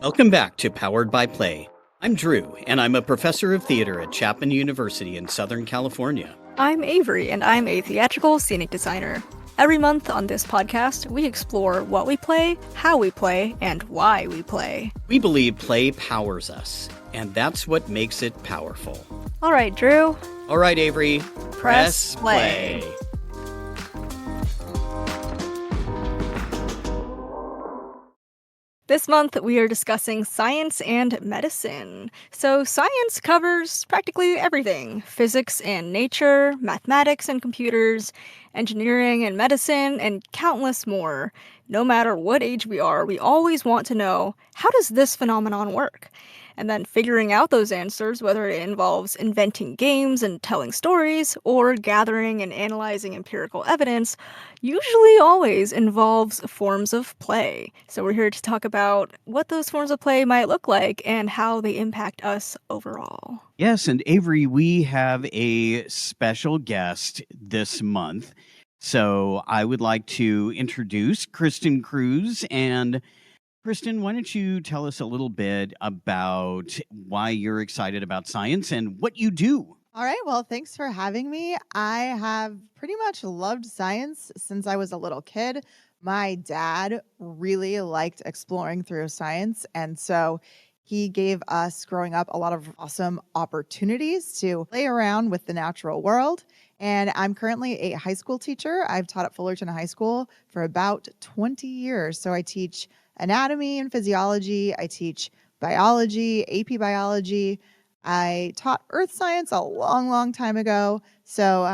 Welcome back to Powered by Play. I'm Drew, and I'm a professor of theater at Chapman University in Southern California. I'm Avery, and I'm a theatrical scenic designer. Every month on this podcast, we explore what we play, how we play, and why we play. We believe play powers us, and that's what makes it powerful. All right, Drew. All right, Avery. Press play. This month, we are discussing science and medicine. So, science covers practically everything: physics and nature, mathematics and computers, engineering and medicine, and countless more. No matter what age we are, we always want to know, how does this phenomenon work? And then figuring out those answers, whether it involves inventing games and telling stories, or gathering and analyzing empirical evidence, usually always involves forms of play. So we're here to talk about what those forms of play might look like and how they impact us overall. Yes, and Avery, we have a special guest this month. So I would like to introduce Kristen Cruz. And Kristen, why don't you tell us a little bit about why you're excited about science and what you do? All right. Well, thanks for having me. I have pretty much loved science since I was a little kid. My dad really liked exploring through science. And so he gave us growing up a lot of awesome opportunities to play around with the natural world. And I'm currently a high school teacher. I've taught at Fullerton High School for about 20 years. So I teach anatomy and physiology. I teach biology, AP biology. I taught earth science a long, long time ago. So,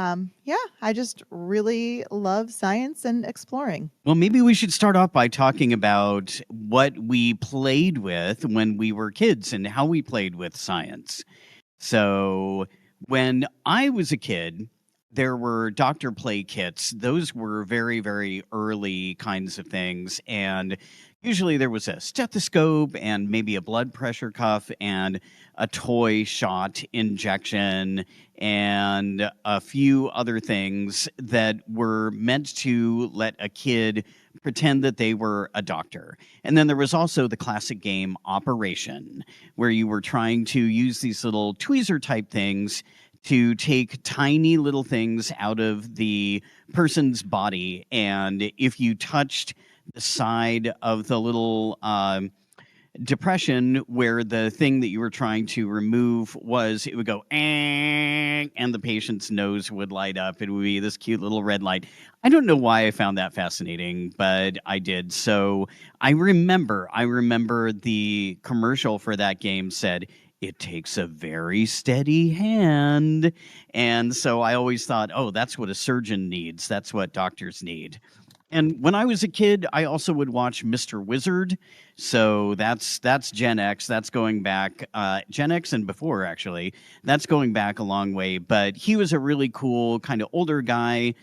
I just really love science and exploring. Well, maybe we should start off by talking about what we played with when we were kids and how we played with science. So, when I was a kid, there were doctor play kits. Those were very, very early kinds of things. And usually there was a stethoscope and maybe a blood pressure cuff and a toy shot injection and a few other things that were meant to let a kid pretend that they were a doctor. And then there was also the classic game Operation, where you were trying to use these little tweezer type things to take tiny little things out of the person's body. And if you touched the side of the little depression where the thing that you were trying to remove was, it would go, and the patient's nose would light up. It would be this cute little red light. I don't know why I found that fascinating, but I did. So I remember the commercial for that game said, "It takes a very steady hand." And so I always thought, oh, that's what a surgeon needs. That's what doctors need. And when I was a kid, I also would watch Mr. Wizard. So that's Gen X. That's going back, Gen X and before, actually. That's going back a long way. But he was a really cool kind of older guy.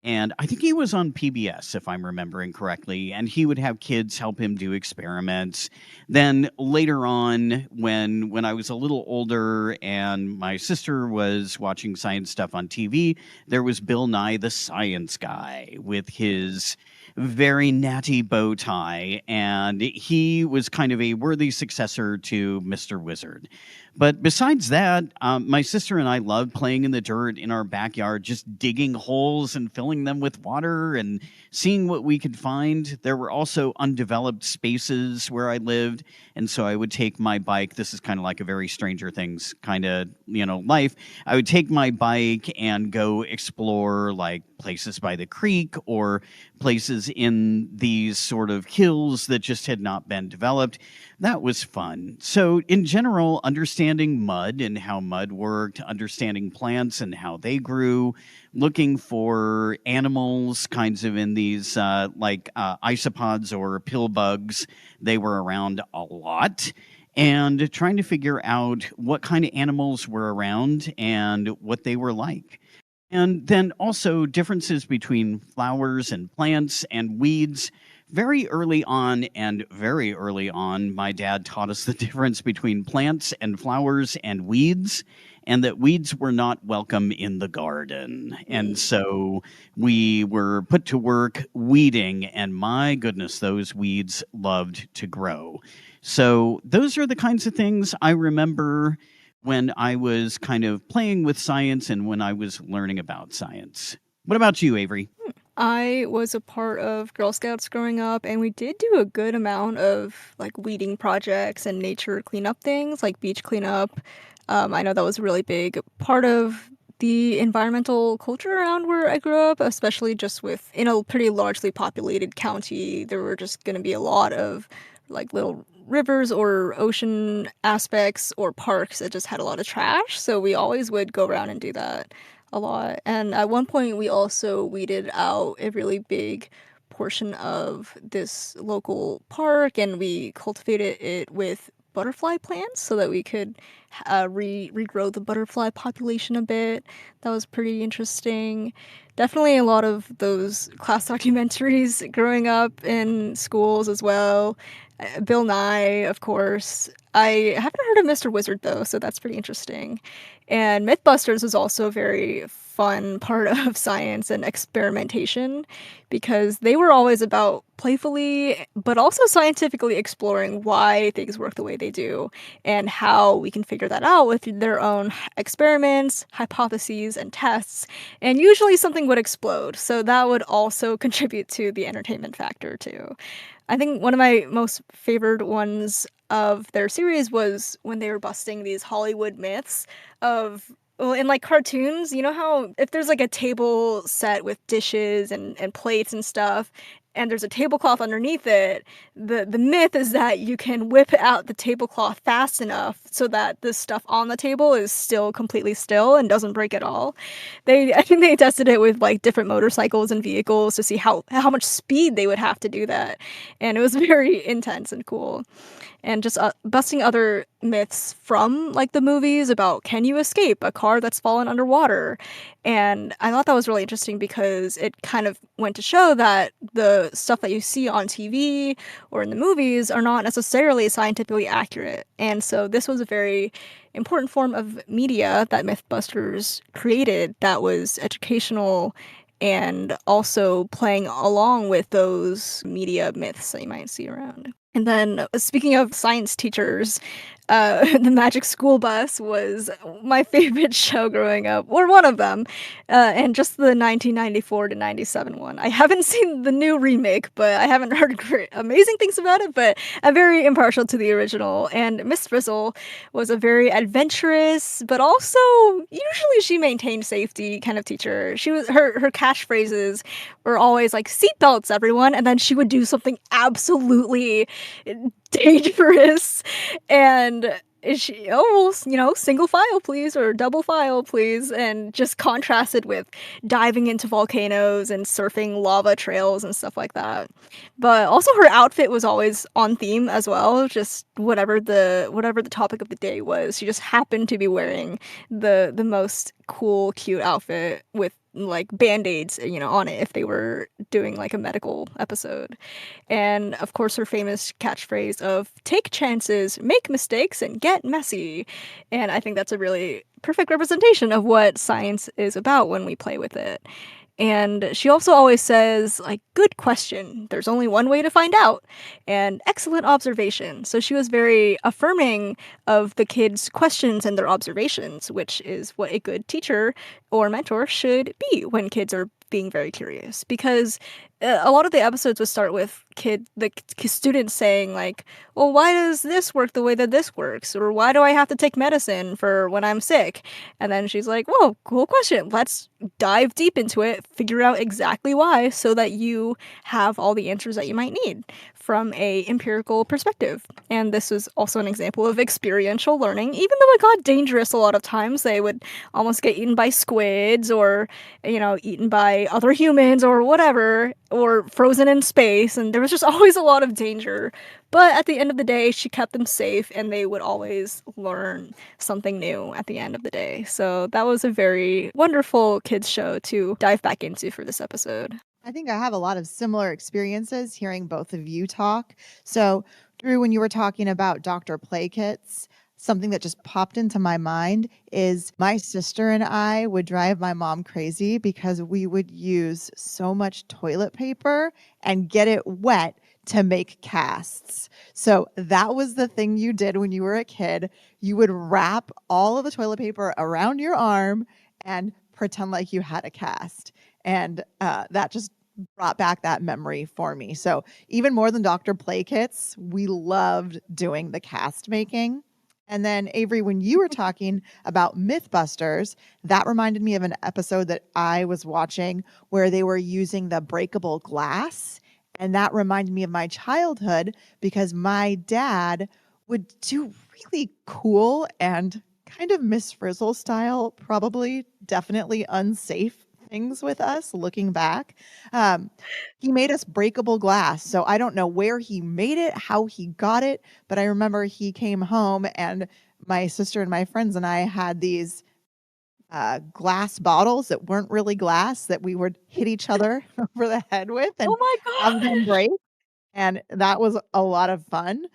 And I think he was on PBS, if I'm remembering correctly, and he would have kids help him do experiments. Then later on, when I was a little older and my sister was watching science stuff on TV, there was Bill Nye the Science Guy with his very natty bow tie, and he was kind of a worthy successor to Mr. Wizard. But besides that, my sister and I loved playing in the dirt in our backyard, just digging holes and filling them with water and seeing what we could find. There were also undeveloped spaces where I lived, and so I would take my bike. This is kind of like a very Stranger Things kind of, life. I would take my bike and go explore like places by the creek or places in these sort of hills that just had not been developed. That was fun. So in general, understanding mud and how mud worked, understanding plants and how they grew, looking for animals kinds of in these isopods or pill bugs. They were around a lot. And trying to figure out what kind of animals were around and what they were like. And then also differences between flowers and plants and weeds, very early on, and very early on, my dad taught us the difference between plants and flowers and weeds, and that weeds were not welcome in the garden. And so we were put to work weeding, and my goodness, those weeds loved to grow. So those are the kinds of things I remember when I was kind of playing with science and when I was learning about science. What about you, Avery? I was a part of Girl Scouts growing up, and we did do a good amount of like weeding projects and nature cleanup things, like beach cleanup. I know that was a really big part of the environmental culture around where I grew up, especially just with in a pretty largely populated county. There were just going to be a lot of like little rivers or ocean aspects or parks that just had a lot of trash. So we always would go around and do that a lot. And at one point, we also weeded out a really big portion of this local park, and we cultivated it with butterfly plants so that we could regrow the butterfly population a bit. That was pretty interesting. Definitely a lot of those class documentaries growing up in schools as well. Bill Nye, of course. I haven't heard of Mr. Wizard though, so that's pretty interesting. And Mythbusters was also a very fun part of science and experimentation because they were always about playfully but also scientifically exploring why things work the way they do and how we can figure that out with their own experiments, hypotheses, and tests. And usually something would explode, so that would also contribute to the entertainment factor too. I think one of my most favored ones of their series was when they were busting these Hollywood myths of well, in like cartoons, you know how if there's like a table set with dishes and plates and stuff, and there's a tablecloth underneath it, the myth is that you can whip out the tablecloth fast enough so that the stuff on the table is still completely still and doesn't break at all. I think they tested it with like different motorcycles and vehicles to see how much speed they would have to do that, and it was very intense and cool. And just busting other myths from like the movies about can you escape a car that's fallen underwater. And I thought that was really interesting because it kind of went to show that the stuff that you see on TV or in the movies are not necessarily scientifically accurate. And so this was a very important form of media that Mythbusters created that was educational and also playing along with those media myths that you might see around. And then, speaking of science teachers, the Magic School Bus was my favorite show growing up, or one of them, and just the 1994 to 97 one. I haven't seen the new remake, but I haven't heard great, amazing things about it, but I'm very impartial to the original. And Miss Frizzle was a very adventurous, but also usually she maintained safety kind of teacher. Her catchphrases were always like seatbelts, everyone, and then she would do something absolutely dangerous and she single file please or double file please, and just contrasted with diving into volcanoes and surfing lava trails and stuff like that. But also her outfit was always on theme as well, just whatever the topic of the day was, she just happened to be wearing the most cool cute outfit with like band-aids on it if they were doing like a medical episode. And of course, her famous catchphrase of take chances, make mistakes, and get messy. And I think that's a really perfect representation of what science is about when we play with it. And she also always says, like, good question. There's only one way to find out. And excellent observation. So she was very affirming of the kids' questions and their observations, which is what a good teacher or mentor should be when kids are being very curious. Because a lot of the episodes would start with students saying like, well, why does this work the way that this works? Or why do I have to take medicine for when I'm sick? And then she's like, whoa, cool question. Let's dive deep into it, figure out exactly why so that you have all the answers that you might need from a empirical perspective. And this was also an example of experiential learning. Even though it got dangerous a lot of times, they would almost get eaten by squids or, eaten by other humans or whatever, or frozen in space. And there was just always a lot of danger. But at the end of the day, she kept them safe and they would always learn something new at the end of the day. So that was a very wonderful kids show to dive back into for this episode. I think I have a lot of similar experiences hearing both of you talk. So, Drew, when you were talking about Dr. Play kits, something that just popped into my mind is my sister and I would drive my mom crazy because we would use so much toilet paper and get it wet to make casts. So that was the thing you did when you were a kid. You would wrap all of the toilet paper around your arm and pretend like you had a cast. And that just brought back that memory for me. So even more than Dr. Play kits, we loved doing the cast making. And then Avery, when you were talking about Mythbusters, that reminded me of an episode that I was watching where they were using the breakable glass. And that reminded me of my childhood because my dad would do really cool and kind of Miss Frizzle style, probably definitely unsafe things with us looking back. Um, he made us breakable glass. So I don't know where he made it, how he got it, but I remember he came home and my sister and my friends and I had these glass bottles that weren't really glass that we would hit each other over the head with Oh and my have them gosh! break. And that was a lot of fun.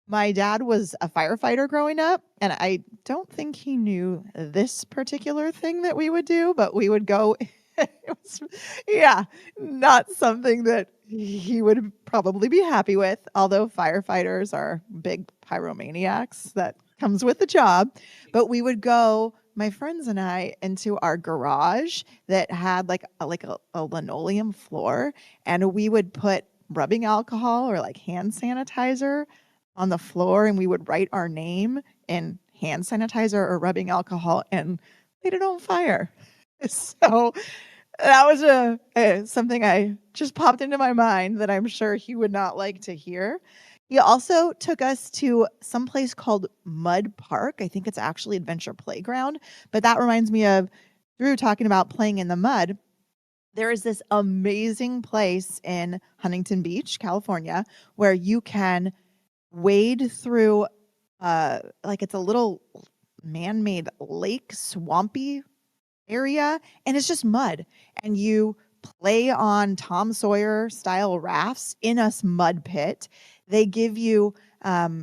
My dad was a firefighter growing up, and I don't think he knew this particular thing that we would do, but we would go. It was, yeah, not something that he would probably be happy with, although firefighters are big pyromaniacs. That comes with the job. But we would go, my friends and I, into our garage that had like a linoleum floor, and we would put rubbing alcohol or like hand sanitizer on the floor and we would write our name in hand sanitizer or rubbing alcohol and light it on fire. So that was something I just popped into my mind that I'm sure he would not like to hear. He also took us to some place called Mud Park. I think it's actually Adventure Playground, but that reminds me of Drew talking about playing in the mud. There is this amazing place in Huntington Beach, California, where you can wade through like it's a little man-made lake swampy area and it's just mud and you play on Tom Sawyer style rafts in a mud pit. They give you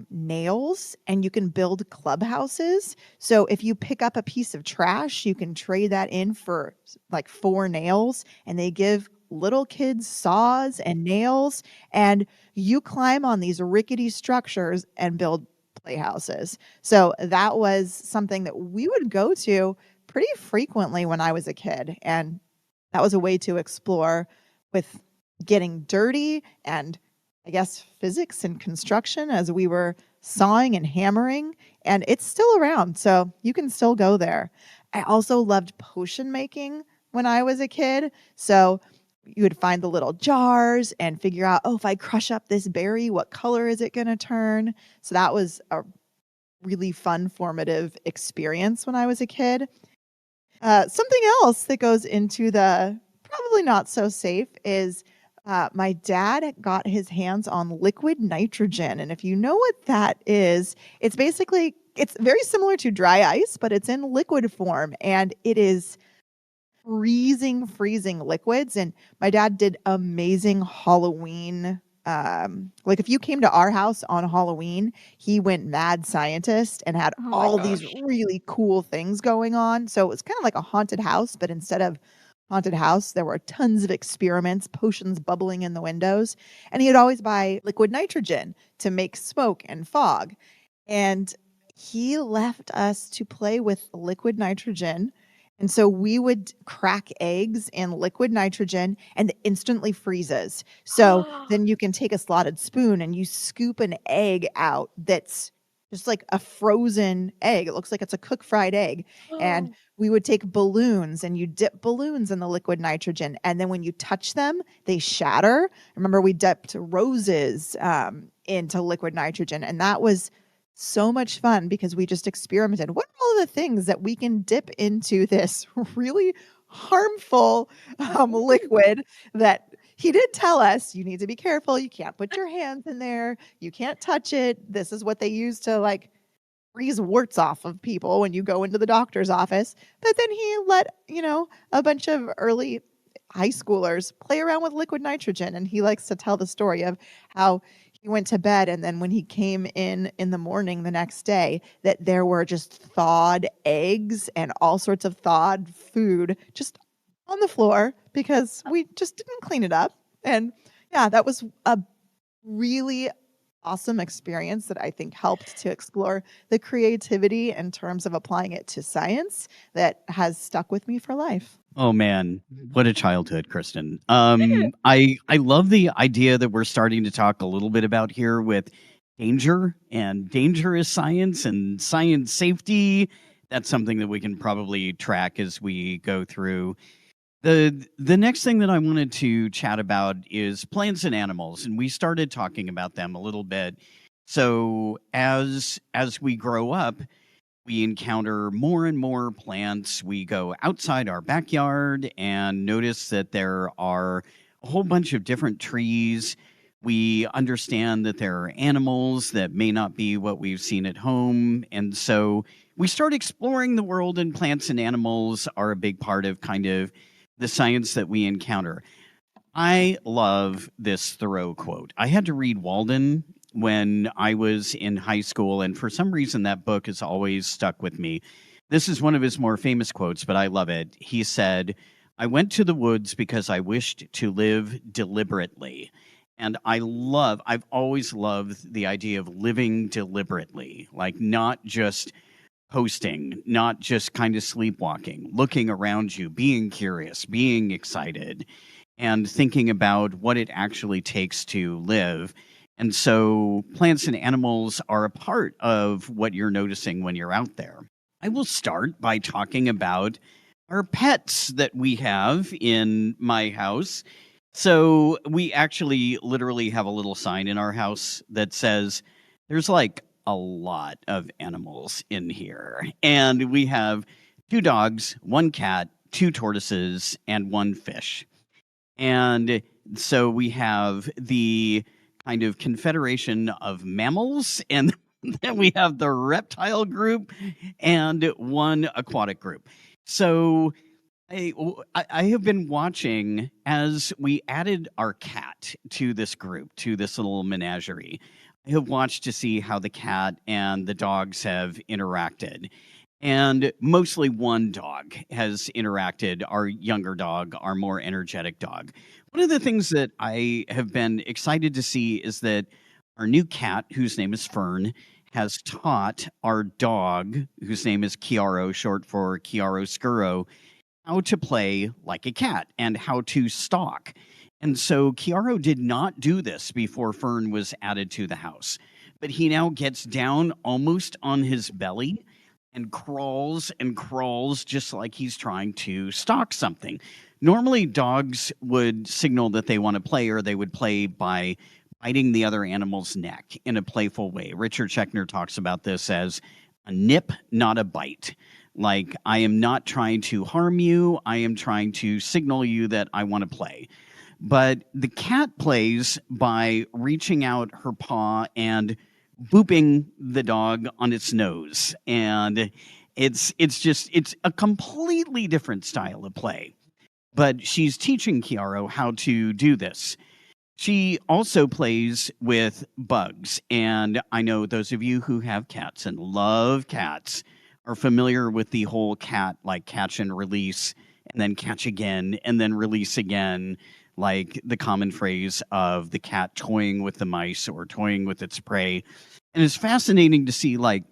nails and you can build clubhouses. So if you pick up a piece of trash, you can trade that in for like 4 nails and they give little kids saws and nails and you climb on these rickety structures and build playhouses. So that was something that we would go to pretty frequently when I was a kid. And that was a way to explore with getting dirty and I guess physics and construction as we were sawing and hammering. And it's still around. So you can still go there. I also loved potion making when I was a kid. So you would find the little jars and figure out, oh, if I crush up this berry, what color is it going to turn? So that was a really fun, formative experience when I was a kid. Something else that goes into the probably not so safe is my dad got his hands on liquid nitrogen. And if you know what that is, it's very similar to dry ice, but it's in liquid form and it is freezing liquids. And my dad did amazing Halloween. Like if you came to our house on Halloween, he went mad scientist and had Oh my all these gosh. really cool things going on. So it was kind of like a haunted house, but instead of haunted house, there were tons of experiments, potions bubbling in the windows. And he'd always buy liquid nitrogen to make smoke and fog. And he left us to play with liquid nitrogen. And so we would crack eggs in liquid nitrogen and it instantly freezes. So then you can take a slotted spoon and you scoop an egg out that's just like a frozen egg. It looks like it's a cooked fried egg. And we would take balloons and you dip balloons in the liquid nitrogen. And then when you touch them, they shatter. Remember, we dipped roses into liquid nitrogen. And that was so much fun because we just experimented. What are all the things that we can dip into this really harmful liquid that he did tell us you need to be careful. You can't put your hands in there. You can't touch it. This is what they use to like freeze warts off of people when you go into the doctor's office. But then he let, a bunch of early high schoolers play around with liquid nitrogen, and he likes to tell the story of how he went to bed, and then when he came in the morning the next day, that there were just thawed eggs and all sorts of thawed food just on the floor because we just didn't clean it up. And yeah, that was a really awesome experience that I think helped to explore the creativity in terms of applying it to science that has stuck with me for life. Oh man, what a childhood, Kristen. I love the idea that we're starting to talk a little bit about here with danger and dangerous science and science safety. That's something that we can probably track as we go through. The next thing that I wanted to chat about is plants and animals, and we started talking about them a little bit. So as we grow up, we encounter more and more plants. We go outside our backyard and notice that there are a whole bunch of different trees. We understand that there are animals that may not be what we've seen at home. And so we start exploring the world, and plants and animals are a big part of kind of the science that we encounter. I love this Thoreau quote. I had to read Walden when I was in high school, and for some reason that book has always stuck with me. This is one of his more famous quotes, but I love it. He said, "I went to the woods because I wished to live deliberately." And I've always loved the idea of living deliberately, like not just posting, not just kind of sleepwalking, looking around you, being curious, being excited, and thinking about what it actually takes to live. And so plants and animals are a part of what you're noticing when you're out there. I will start by talking about our pets that we have in my house. So we actually literally have a little sign in our house that says there's like a lot of animals in here. And we have 2 dogs, 1 cat, 2 tortoises, and 1 fish. And so we have the kind of confederation of mammals, and then we have the reptile group and 1 aquatic group. So I have been watching as we added our cat to this group, to this little menagerie. I have watched to see how the cat and the dogs have interacted. And mostly 1 dog has interacted, our younger dog, our more energetic dog. One of the things that I have been excited to see is that our new cat, whose name is Fern, has taught our dog, whose name is Chiaro, short for chiaroscuro, how to play like a cat and how to stalk. And so Chiaro did not do this before Fern was added to the house, but he now gets down almost on his belly and crawls just like he's trying to stalk something. Normally, dogs would signal that they want to play, or they would play by biting the other animal's neck in a playful way. Richard Schechner talks about this as a nip, not a bite. Like, I am not trying to harm you. I am trying to signal you that I want to play. But the cat plays by reaching out her paw and booping the dog on its nose. And it's a completely different style of play. But she's teaching Chiaro how to do this. She also plays with bugs. And I know those of you who have cats and love cats are familiar with the whole cat, like catch and release, and then catch again, and then release again, like the common phrase of the cat toying with the mice or toying with its prey. And it's fascinating to see, like,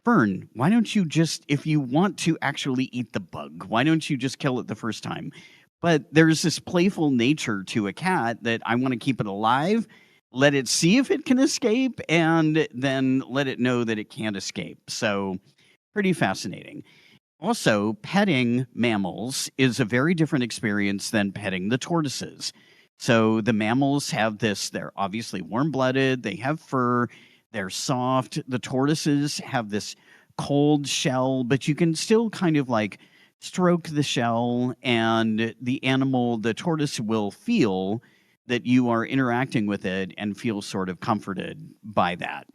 Fern, why don't you just, if you want to actually eat the bug, why don't you just kill it the first time? But there's this playful nature to a cat that I want to keep it alive, let it see if it can escape, and then let it know that it can't escape. So pretty fascinating. Also, petting mammals is a very different experience than petting the tortoises. So the mammals have this, they're obviously warm-blooded, they have fur, they're soft. The tortoises have this cold shell, but you can still kind of like stroke the shell, and the animal, the tortoise, will feel that you are interacting with it and feel sort of comforted by that.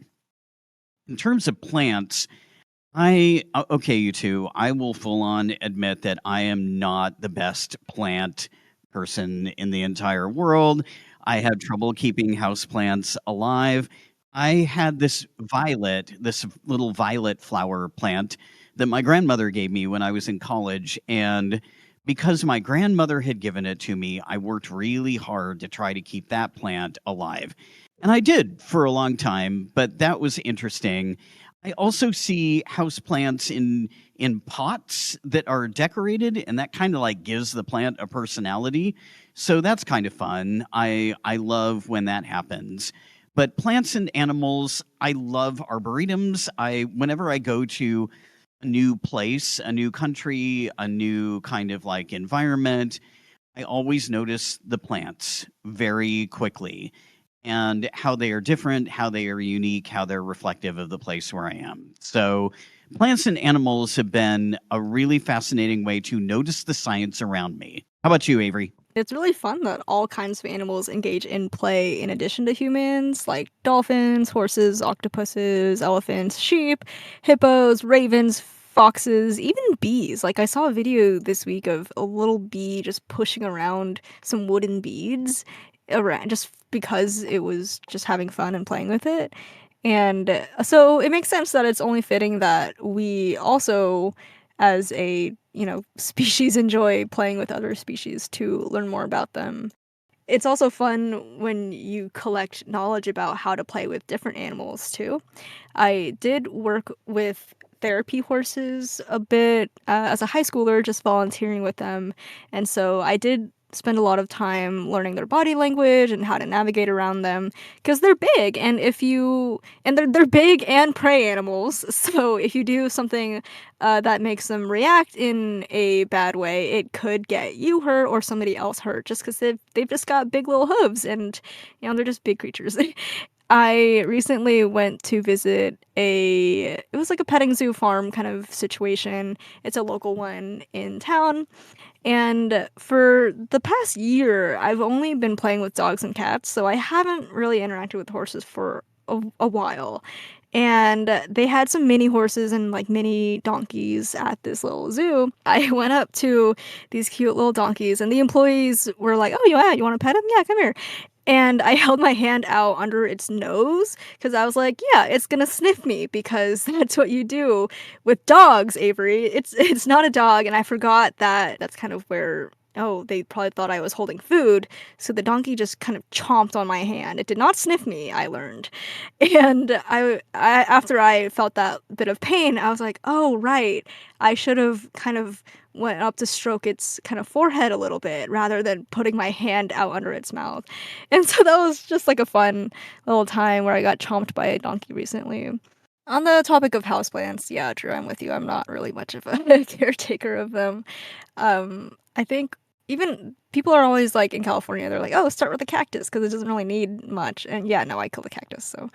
In terms of plants, okay, you two, I will full on admit that I am not the best plant person in the entire world. I had trouble keeping houseplants alive. I had this little violet flower plant that my grandmother gave me when I was in college. And because my grandmother had given it to me, I worked really hard to try to keep that plant alive. And I did for a long time, but that was interesting. I also see houseplants in pots that are decorated, and that kind of like gives the plant a personality. So that's kind of fun. I love when that happens. But plants and animals, I love arboretums. Whenever I go to a new place, a new country, a new kind of like environment, I always notice the plants very quickly and how they are different, how they are unique, how they're reflective of the place where I am. So, plants and animals have been a really fascinating way to notice the science around me. How about you, Avery? It's really fun that all kinds of animals engage in play in addition to humans, like dolphins, horses, octopuses, elephants, sheep, hippos, ravens, foxes, even bees. Like, I saw a video this week of a little bee just pushing around some wooden beads around just because it was just having fun and playing with it. And so it makes sense that it's only fitting that we also, as a species, enjoy playing with other species to learn more about them. It's also fun when you collect knowledge about how to play with different animals too. I did work with therapy horses a bit as a high schooler, just volunteering with them. And so I did spend a lot of time learning their body language and how to navigate around them because they're big and they're big and prey animals. So if you do something that makes them react in a bad way, it could get you hurt or somebody else hurt just because they've just got big little hooves and they're just big creatures. I recently went to visit it was like a petting zoo farm kind of situation. It's a local one in town. And for the past year, I've only been playing with dogs and cats, so I haven't really interacted with horses for a while. And they had some mini horses and like mini donkeys at this little zoo. I went up to these cute little donkeys, and the employees were like, "Oh, yeah, you want to pet him? Yeah, come here." And I held my hand out under its nose because I was like, "Yeah, it's gonna sniff me because that's what you do with dogs, Avery. It's not a dog." And I forgot that that's kind of where, oh, they probably thought I was holding food. So the donkey just kind of chomped on my hand. It did not sniff me, I learned. And after I felt that bit of pain, I was like, "Oh, right. I should have kind of went up to stroke its kind of forehead a little bit rather than putting my hand out under its mouth." And so that was just like a fun little time where I got chomped by a donkey recently. On the topic of houseplants, yeah, Drew, I'm with you. I'm not really much of a caretaker of them. I think even people are always like in California, they're like, "Oh, start with a cactus because it doesn't really need much." And yeah, no, I kill the cactus, so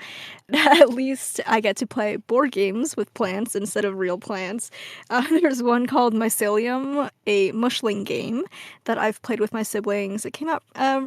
at least I get to play board games with plants instead of real plants. There's one called Mycelium, a mushling game that I've played with my siblings. It came out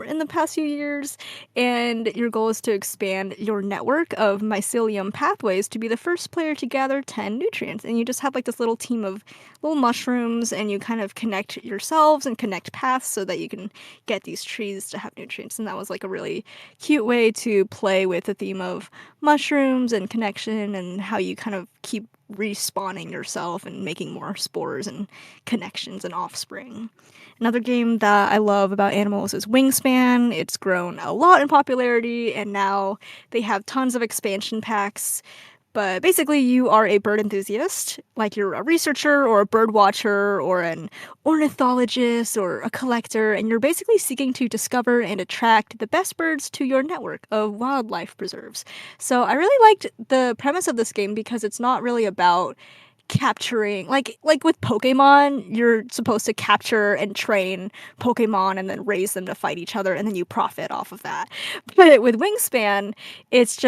in the past few years, and your goal is to expand your network of mycelium pathways to be the first player to gather 10 nutrients. And you just have like this little team of little mushrooms, and you kind of connect yourselves and connect paths so that you can get these trees to have nutrients. And that was like a really cute way to play with the theme of mushrooms and connection and how you kind of keep respawning yourself and making more spores and connections and offspring. Another game that I love about animals is Wingspan. It's grown a lot in popularity, and now they have tons of expansion packs. But basically, you are a bird enthusiast, like you're a researcher or a bird watcher or an ornithologist or a collector, and you're basically seeking to discover and attract the best birds to your network of wildlife preserves. So I really liked the premise of this game because it's not really about capturing like with Pokemon, you're supposed to capture and train Pokemon and then raise them to fight each other and then you profit off of that. But with Wingspan, it's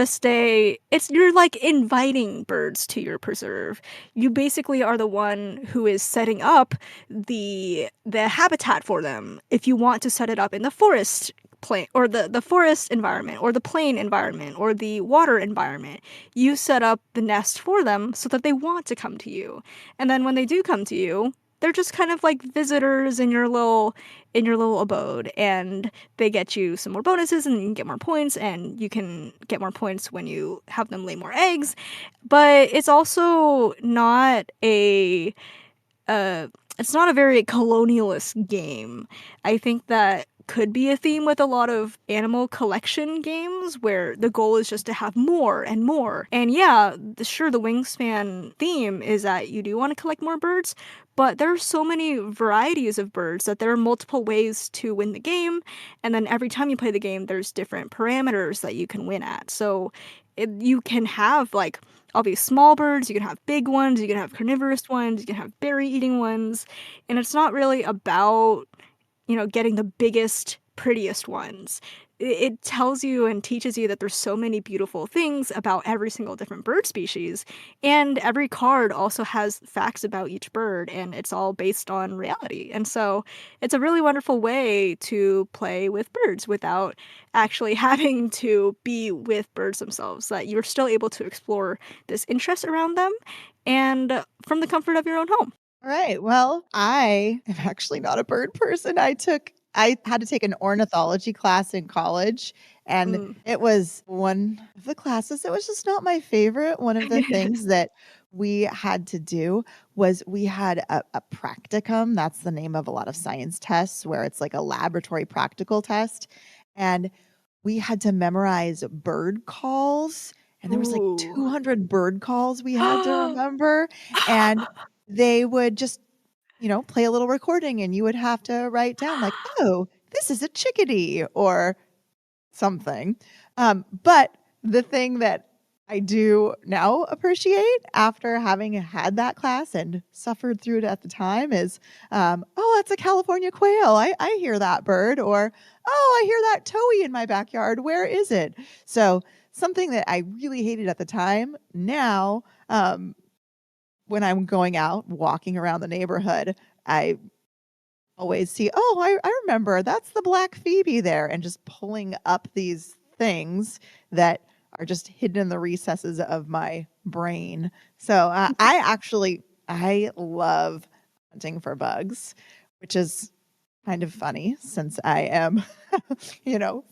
you're like inviting birds to your preserve. You basically are the one who is setting up the habitat for them. If you want to set it up in the forest plain or the forest environment or the plain environment or the water environment, you set up the nest for them so that they want to come to you. And then when they do come to you, they're just kind of like visitors in your little abode, and they get you some more bonuses and you can get more points, and you can get more points when you have them lay more eggs. But it's also not a uh, it's not a very colonialist game. I think that could be a theme with a lot of animal collection games where the goal is just to have more and more. And yeah, sure, the Wingspan theme is that you do want to collect more birds, but there are so many varieties of birds that there are multiple ways to win the game. And then every time you play the game, there's different parameters that you can win at. So you can have like all these small birds, you can have big ones, you can have carnivorous ones, you can have berry eating ones. And it's not really about, getting the biggest, prettiest ones. It tells you and teaches you that there's so many beautiful things about every single different bird species. And every card also has facts about each bird, and it's all based on reality. And so it's a really wonderful way to play with birds without actually having to be with birds themselves, that you're still able to explore this interest around them and from the comfort of your own home. All right. Well, I am actually not a bird person. I had to take an ornithology class in college, and Mm. it was one of the classes. It was just not my favorite. One of the things that we had to do was we had a practicum. That's the name of a lot of science tests where it's like a laboratory practical test. And we had to memorize bird calls. And there was like Ooh. 200 bird calls we had to remember. And they would just, play a little recording and you would have to write down like, oh, this is a chickadee or something. But the thing that I do now appreciate after having had that class and suffered through it at the time is, oh, that's a California quail. I hear that bird. Or, oh, I hear that towhee in my backyard. Where is it? So something that I really hated at the time, now, when I'm going out walking around the neighborhood, I always see, oh, I remember that's the black phoebe there, and just pulling up these things that are just hidden in the recesses of my brain. So I love hunting for bugs, which is kind of funny since I am,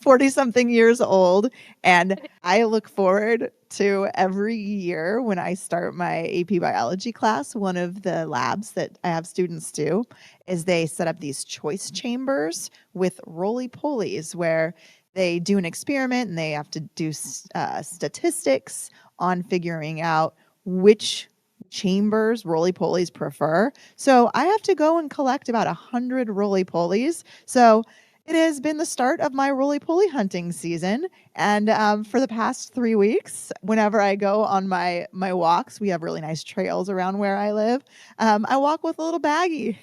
40 something years old. And I look forward to every year when I start my AP biology class. One of the labs that I have students do is they set up these choice chambers with roly-polies where they do an experiment and they have to do statistics on figuring out which chambers roly-polies prefer. So I have to go and collect about 100 roly-polies. So it has been the start of my roly-poly hunting season. And for the past 3 weeks, whenever I go on my walks, we have really nice trails around where I live. I walk with a little baggie.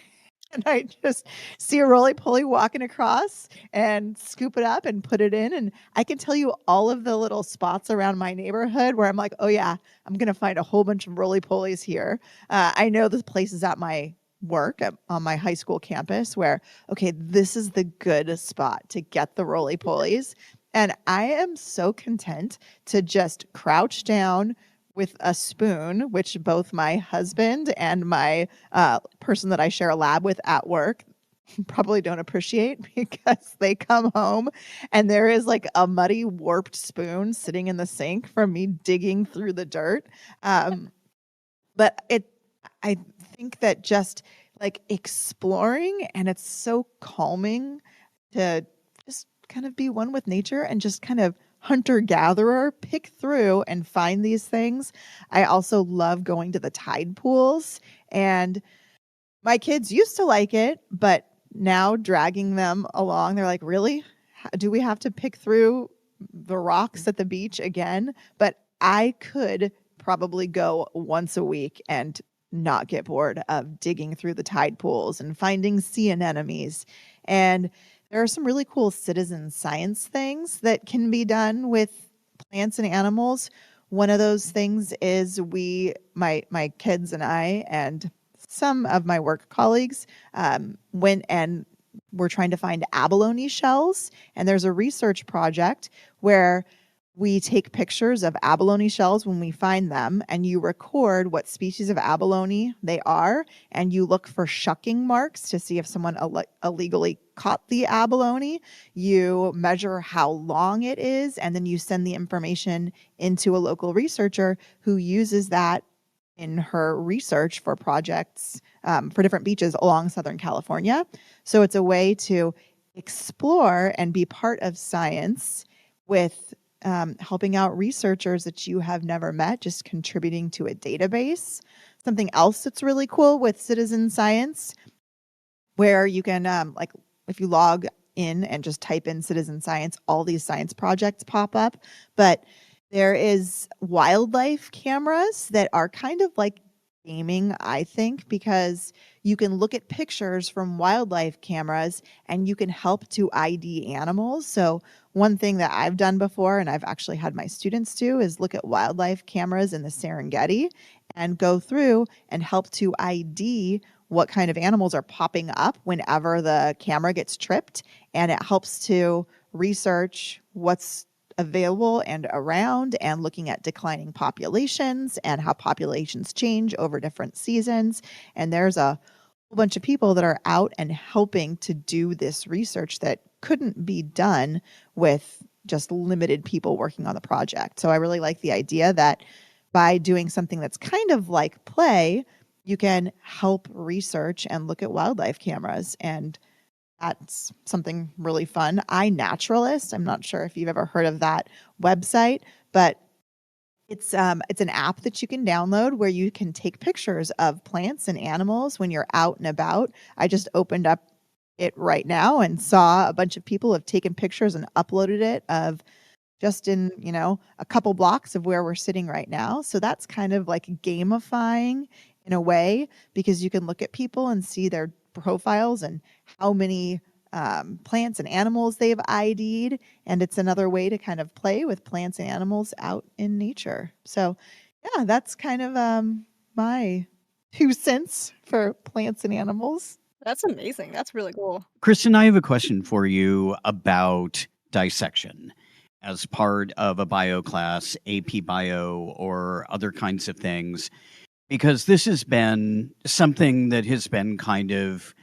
And I just see a roly-poly walking across and scoop it up and put it in. And I can tell you all of the little spots around my neighborhood where I'm like, oh yeah, I'm going to find a whole bunch of roly-polies here. I know the places at my work on my high school campus where, okay, this is the good spot to get the roly-polies. And I am so content to just crouch down with a spoon, which both my husband and my person that I share a lab with at work probably don't appreciate, because they come home and there is like a muddy, warped spoon sitting in the sink from me digging through the dirt. But I think that just like exploring, and it's so calming to just kind of be one with nature and just kind of hunter-gatherer, pick through and find these things. I also love going to the tide pools, and my kids used to like it, but now dragging them along, they're like, really? Do we have to pick through the rocks at the beach again? But I could probably go once a week and not get bored of digging through the tide pools and finding sea anemones. And there are some really cool citizen science things that can be done with plants and animals. One of those things is my kids and I and some of my work colleagues went and were trying to find abalone shells. And there's a research project where we take pictures of abalone shells when we find them, and you record what species of abalone they are, and you look for shucking marks to see if someone illegally caught the abalone. You measure how long it is, and then you send the information into a local researcher who uses that in her research for projects for different beaches along Southern California. So it's a way to explore and be part of science with helping out researchers that you have never met, just contributing to a database. Something else that's really cool with citizen science, where you can, like, if you log in and just type in citizen science, all these science projects pop up. But there is wildlife cameras that are kind of like gaming, I think, because you can look at pictures from wildlife cameras and you can help to ID animals. So one thing that I've done before, and I've actually had my students do, is look at wildlife cameras in the Serengeti and go through and help to ID what kind of animals are popping up whenever the camera gets tripped. And it helps to research what's available and around, and looking at declining populations and how populations change over different seasons. And there's a whole bunch of people that are out and helping to do this research that couldn't be done with just limited people working on the project. So I really like the idea that by doing something that's kind of like play, you can help research and look at wildlife cameras. And that's something really fun. iNaturalist, I'm not sure if you've ever heard of that website, but it's an app that you can download where you can take pictures of plants and animals when you're out and about. I just opened up it right now and saw a bunch of people have taken pictures and uploaded it of just in, a couple blocks of where we're sitting right now. So that's kind of like gamifying in a way, because you can look at people and see their profiles and how many plants and animals they've ID'd. And it's another way to kind of play with plants and animals out in nature. So yeah, that's kind of my 2 cents for plants and animals. That's amazing. That's really cool. Kristen, I have a question for you about dissection as part of a bio class, AP Bio, or other kinds of things, because this has been something that has been kind of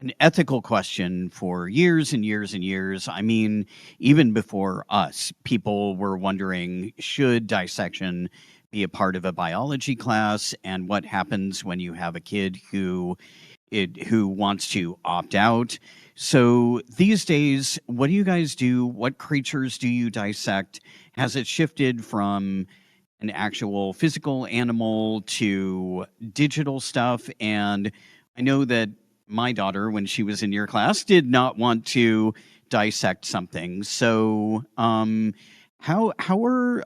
an ethical question for years and years and years. I mean, even before us, people were wondering, should dissection be a part of a biology class? And what happens when you have a kid who wants to opt out? So these days, what do you guys do? What creatures do you dissect? Has it shifted from an actual physical animal to digital stuff? And I know that my daughter, when she was in your class, did not want to dissect something. So how are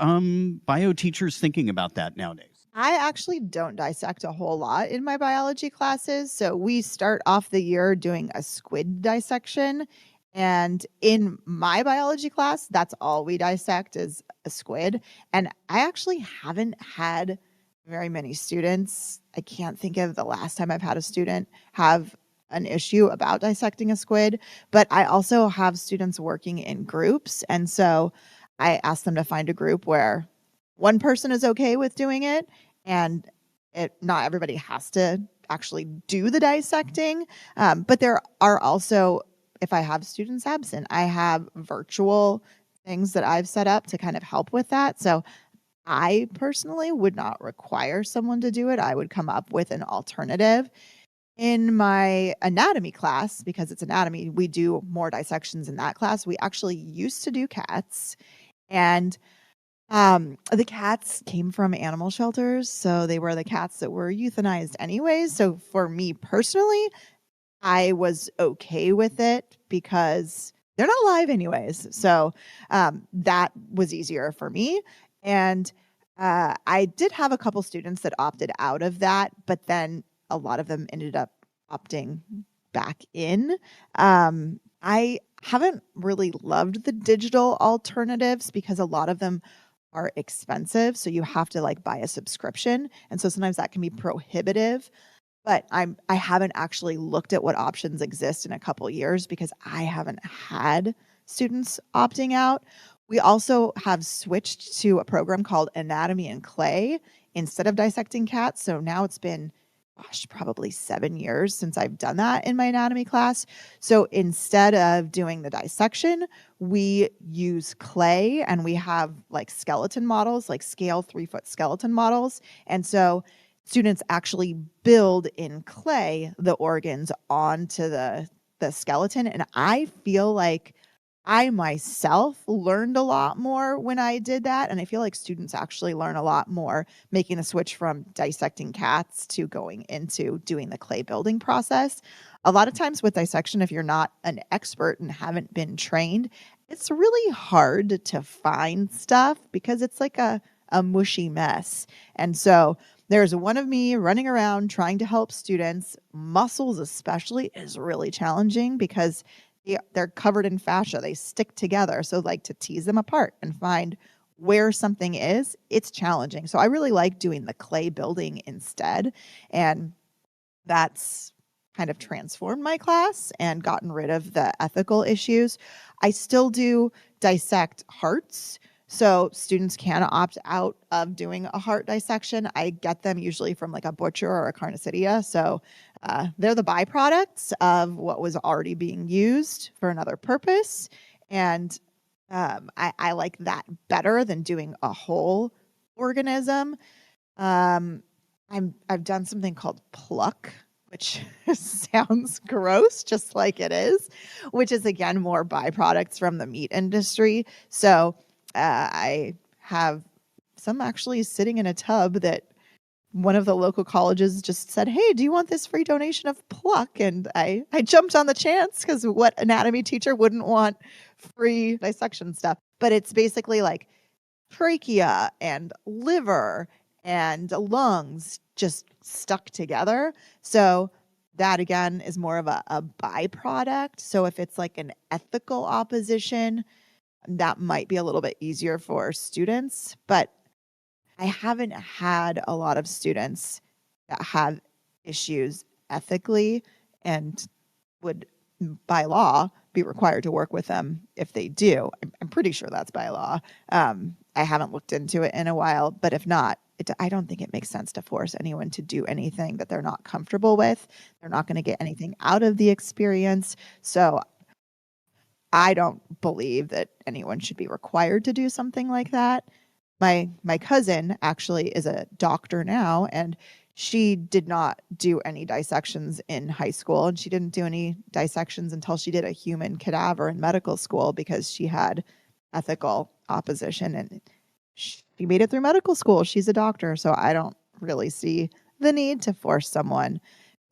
bio teachers thinking about that nowadays? I actually don't dissect a whole lot in my biology classes. So we start off the year doing a squid dissection. And in my biology class, that's all we dissect is a squid. And I actually haven't had very many students. I can't think of the last time I've had a student have an issue about dissecting a squid. But I also have students working in groups. And so I ask them to find a group where one person is okay with doing it, and not everybody has to actually do the dissecting. But there are also, if I have students absent, I have virtual things that I've set up to kind of help with that. So I personally would not require someone to do it. I would come up with an alternative. In my anatomy class, because it's anatomy, we do more dissections in that class. We actually used to do cats, and the cats came from animal shelters, so they were the cats that were euthanized anyways. So for me personally, I was okay with it because they're not alive anyways. So that was easier for me. And I did have a couple students that opted out of that, but then a lot of them ended up opting back in. I haven't really loved the digital alternatives because a lot of them are expensive. So you have to like buy a subscription. And so sometimes that can be prohibitive. But I haven't actually looked at what options exist in a couple years because I haven't had students opting out. We also have switched to a program called Anatomy and Clay instead of dissecting cats. So now it's been, gosh, probably 7 years since I've done that in my anatomy class. So instead of doing the dissection, we use clay, and we have like skeleton models, like scale 3-foot skeleton models. And so students actually build in clay the organs onto the skeleton. And I feel like I myself learned a lot more when I did that, and I feel like students actually learn a lot more making the switch from dissecting cats to going into doing the clay building process. A lot of times with dissection, if you're not an expert and haven't been trained, it's really hard to find stuff because it's like a mushy mess. And so there's one of me running around trying to help students. Muscles especially is really challenging because they're covered in fascia. They stick together. So like to tease them apart and find where something is, it's challenging. So I really like doing the clay building instead. And that's kind of transformed my class and gotten rid of the ethical issues. I still do dissect hearts. So students can opt out of doing a heart dissection. I get them usually from like a butcher or a carniceria. So they're the byproducts of what was already being used for another purpose. And I like that better than doing a whole organism. I've done something called pluck, which sounds gross, just like it is, which is again more byproducts from the meat industry. So I have some actually sitting in a tub that one of the local colleges just said, "Hey, do you want this free donation of pluck?" And I jumped on the chance because what anatomy teacher wouldn't want free dissection stuff? But it's basically like trachea and liver and lungs just stuck together. So that again is more of a byproduct. So if it's like an ethical opposition, that might be a little bit easier for students. But I haven't had a lot of students that have issues ethically and would, by law, be required to work with them if they do. I'm pretty sure that's by law. I haven't looked into it in a while, but if not, I don't think it makes sense to force anyone to do anything that they're not comfortable with. They're not going to get anything out of the experience. So I don't believe that anyone should be required to do something like that. My cousin actually is a doctor now, and she did not do any dissections in high school, and she didn't do any dissections until she did a human cadaver in medical school because she had ethical opposition, and she made it through medical school. She's a doctor, so I don't really see the need to force someone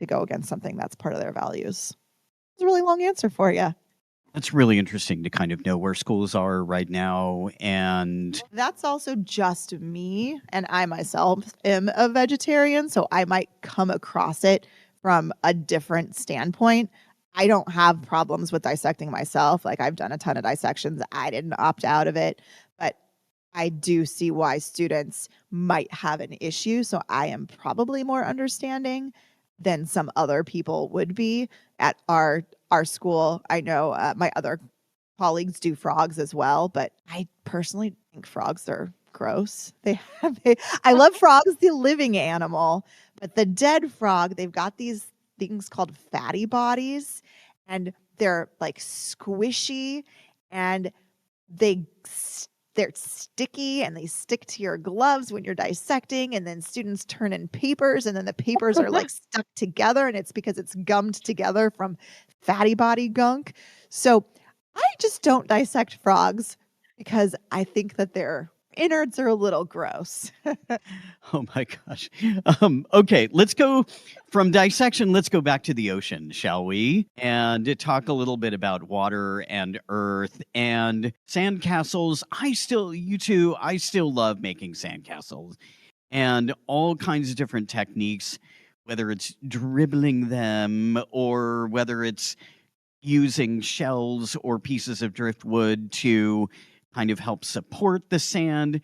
to go against something that's part of their values. It's a really long answer for you. That's really interesting to kind of know where schools are right now. And that's also just me. And I myself am a vegetarian, so I might come across it from a different standpoint. I don't have problems with dissecting myself. Like I've done a ton of dissections. I didn't opt out of it, but I do see why students might have an issue. So I am probably more understanding than some other people would be at our school. I know my other colleagues do frogs as well, but I personally think frogs are gross. I love frogs, the living animal, but the dead frog, they've got these things called fatty bodies, and they're like squishy, and they're sticky, and they stick to your gloves when you're dissecting, and then students turn in papers, and then the papers are like stuck together, and it's because it's gummed together from fatty body gunk. So I just don't dissect frogs because I think that their innards are a little gross. oh my gosh. Okay, let's go from dissection. Let's go back to the ocean, shall we? And talk a little bit about water and earth and sandcastles. I still love making sandcastles and all kinds of different techniques, whether it's dribbling them or whether it's using shells or pieces of driftwood to kind of help support the sand.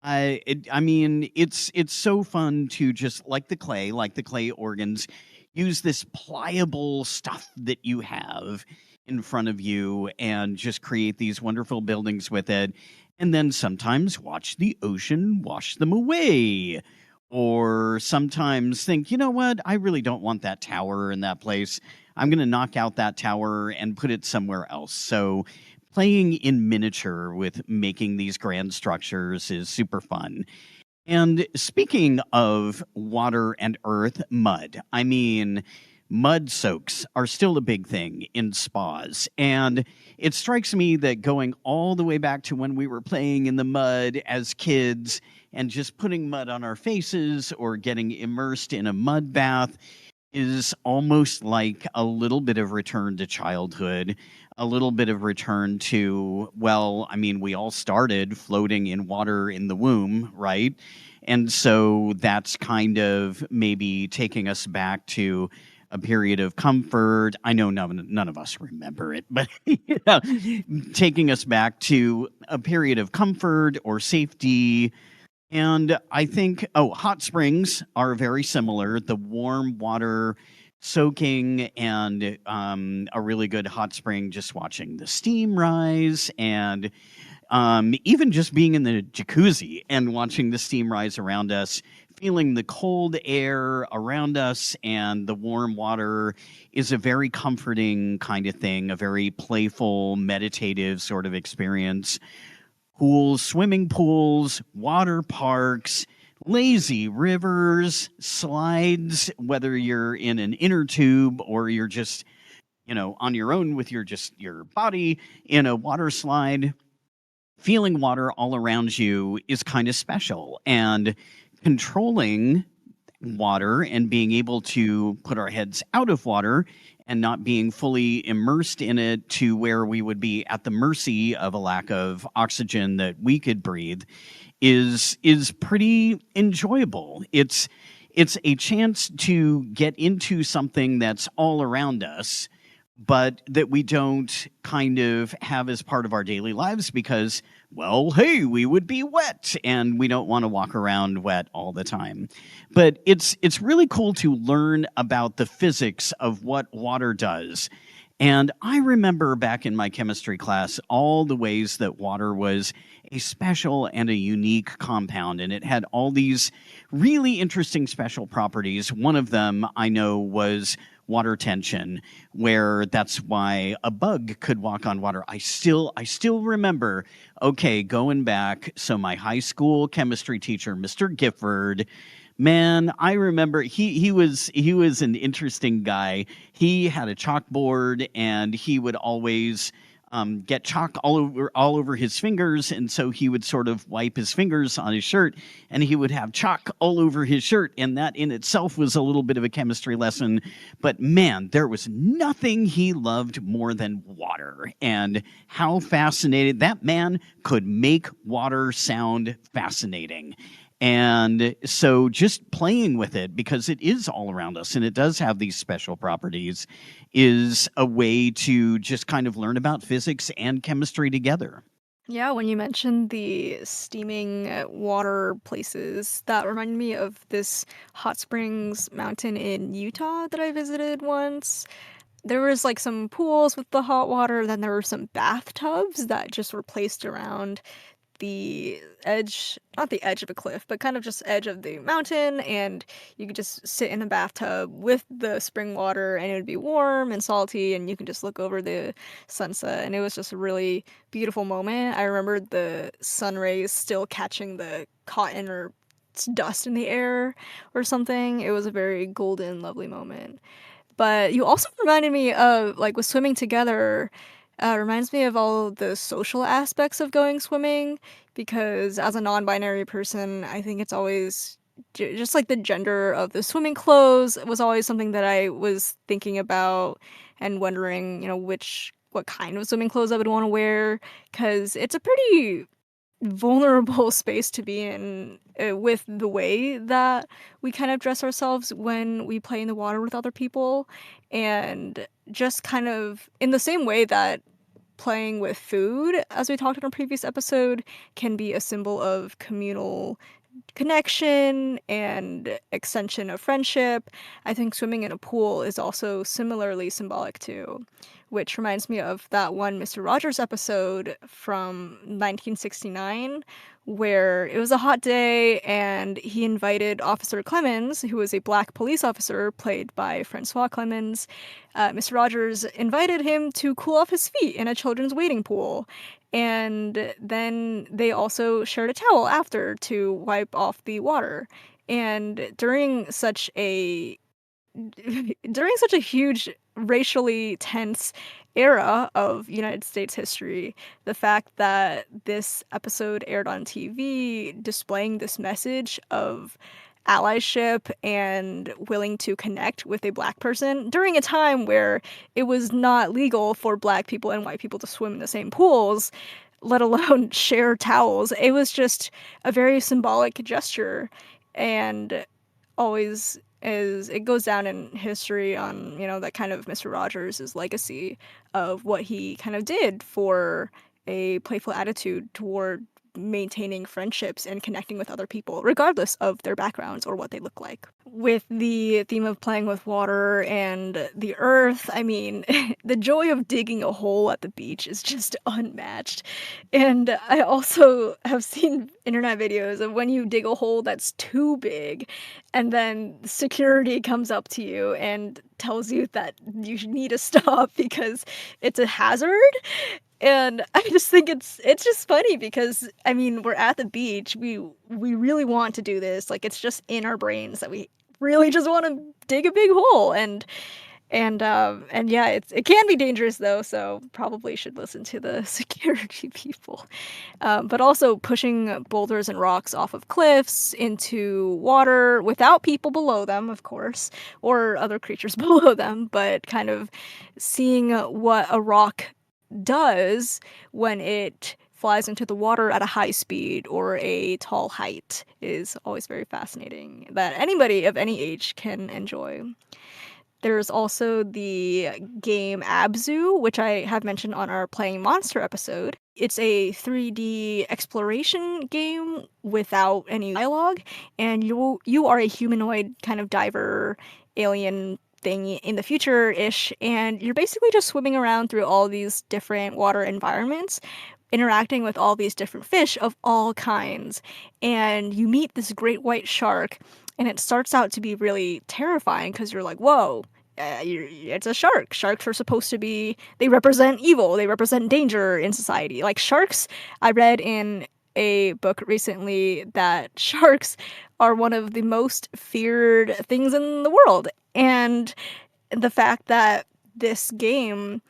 I mean, it's so fun to just like the clay organs, use this pliable stuff that you have in front of you and just create these wonderful buildings with it. And then sometimes watch the ocean wash them away. Or sometimes think, you know what? I really don't want that tower in that place. I'm going to knock out that tower and put it somewhere else. So playing in miniature with making these grand structures is super fun. And speaking of water and earth, mud. I mean, mud soaks are still a big thing in spas. And it strikes me that going all the way back to when we were playing in the mud as kids and just putting mud on our faces or getting immersed in a mud bath is almost like a little bit of return to childhood, a little bit of return to, well, I mean, we all started floating in water in the womb, right? And so that's kind of maybe taking us back to a period of comfort. I know none of us remember it, but taking us back to a period of comfort or safety. And I think, hot springs are very similar. The warm water soaking and a really good hot spring, just watching the steam rise, and even just being in the jacuzzi and watching the steam rise around us, feeling the cold air around us and the warm water is a very comforting kind of thing, a very playful, meditative sort of experience. Pools, swimming pools, water parks, lazy rivers, slides, whether you're in an inner tube or you're just, on your own with your body in a water slide. Feeling water all around you is kind of special. And controlling water and being able to put our heads out of water and not being fully immersed in it to where we would be at the mercy of a lack of oxygen that we could breathe is pretty enjoyable. It's a chance to get into something that's all around us, but that we don't kind of have as part of our daily lives because, well, hey, we would be wet and we don't want to walk around wet all the time. But it's really cool to learn about the physics of what water does. And I remember back in my chemistry class all the ways that water was a special and a unique compound, and it had all these really interesting special properties. One of them I know was water tension, where that's why a bug could walk on water. I still remember, okay, going back, so my high school chemistry teacher, Mr. Gifford, man, I remember he was an interesting guy. He had a chalkboard and he would always get chalk all over his fingers, and so he would sort of wipe his fingers on his shirt, and he would have chalk all over his shirt, and that in itself was a little bit of a chemistry lesson. But man, there was nothing he loved more than water, and how fascinated that man could make water sound fascinating. And so just playing with it, because it is all around us and it does have these special properties, is a way to just kind of learn about physics and chemistry together. Yeah, when you mentioned the steaming water places, that reminded me of this hot springs mountain in Utah that I visited once. There was like some pools with the hot water, then there were some bathtubs that just were placed around the edge, not the edge of a cliff, but kind of just edge of the mountain, and you could just sit in the bathtub with the spring water and it would be warm and salty and you can just look over the sunset, and it was just a really beautiful moment. I remember the sun rays still catching the cotton or dust in the air or something. It was a very golden, lovely moment. But you also reminded me of, like, with swimming together, reminds me of all the social aspects of going swimming, because as a non-binary person, I think it's always just like the gender of the swimming clothes was always something that I was thinking about and wondering, what kind of swimming clothes I would want to wear, because it's a pretty vulnerable space to be in, with the way that we kind of dress ourselves when we play in the water with other people, and just kind of in the same way that playing with food, as we talked in a previous episode, can be a symbol of communal connection and extension of friendship. I think swimming in a pool is also similarly symbolic too, which reminds me of that one Mr. Rogers episode from 1969 where it was a hot day and he invited Officer Clemens, who was a black police officer played by Francois Clemens. Mr. Rogers invited him to cool off his feet in a children's wading pool. And then they also shared a towel after to wipe off the water. And during such a huge racially tense era of United States history, the fact that this episode aired on TV displaying this message of allyship and willing to connect with a black person during a time where it was not legal for black people and white people to swim in the same pools, let alone share towels. It was just a very symbolic gesture, and always is it goes down in history on, that kind of Mr. Rogers' legacy of what he kind of did for a playful attitude toward maintaining friendships and connecting with other people, regardless of their backgrounds or what they look like. With the theme of playing with water and the earth, I mean, the joy of digging a hole at the beach is just unmatched. And I also have seen internet videos of when you dig a hole that's too big, and then security comes up to you and tells you that you need to stop because it's a hazard. And I just think it's just funny because, I mean, we're at the beach. We really want to do this. Like, it's just in our brains that we really just want to dig a big hole. And yeah, it can be dangerous though, so probably should listen to the security people. But also pushing boulders and rocks off of cliffs into water without people below them, of course, or other creatures below them, but kind of seeing what a rock does when it flies into the water at a high speed or a tall height is always very fascinating that anybody of any age can enjoy. There's also the game Abzu, which I have mentioned on our Playing Monster episode. It's a 3D exploration game without any dialogue, and you are a humanoid kind of diver alien thing in the future-ish, and you're basically just swimming around through all these different water environments, interacting with all these different fish of all kinds. And you meet this great white shark, and it starts out to be really terrifying because you're like, whoa, it's a shark. Sharks are supposed to be, they represent evil, they represent danger in society. Like sharks, I read in a book recently that sharks are one of the most feared things in the world. And the fact that this game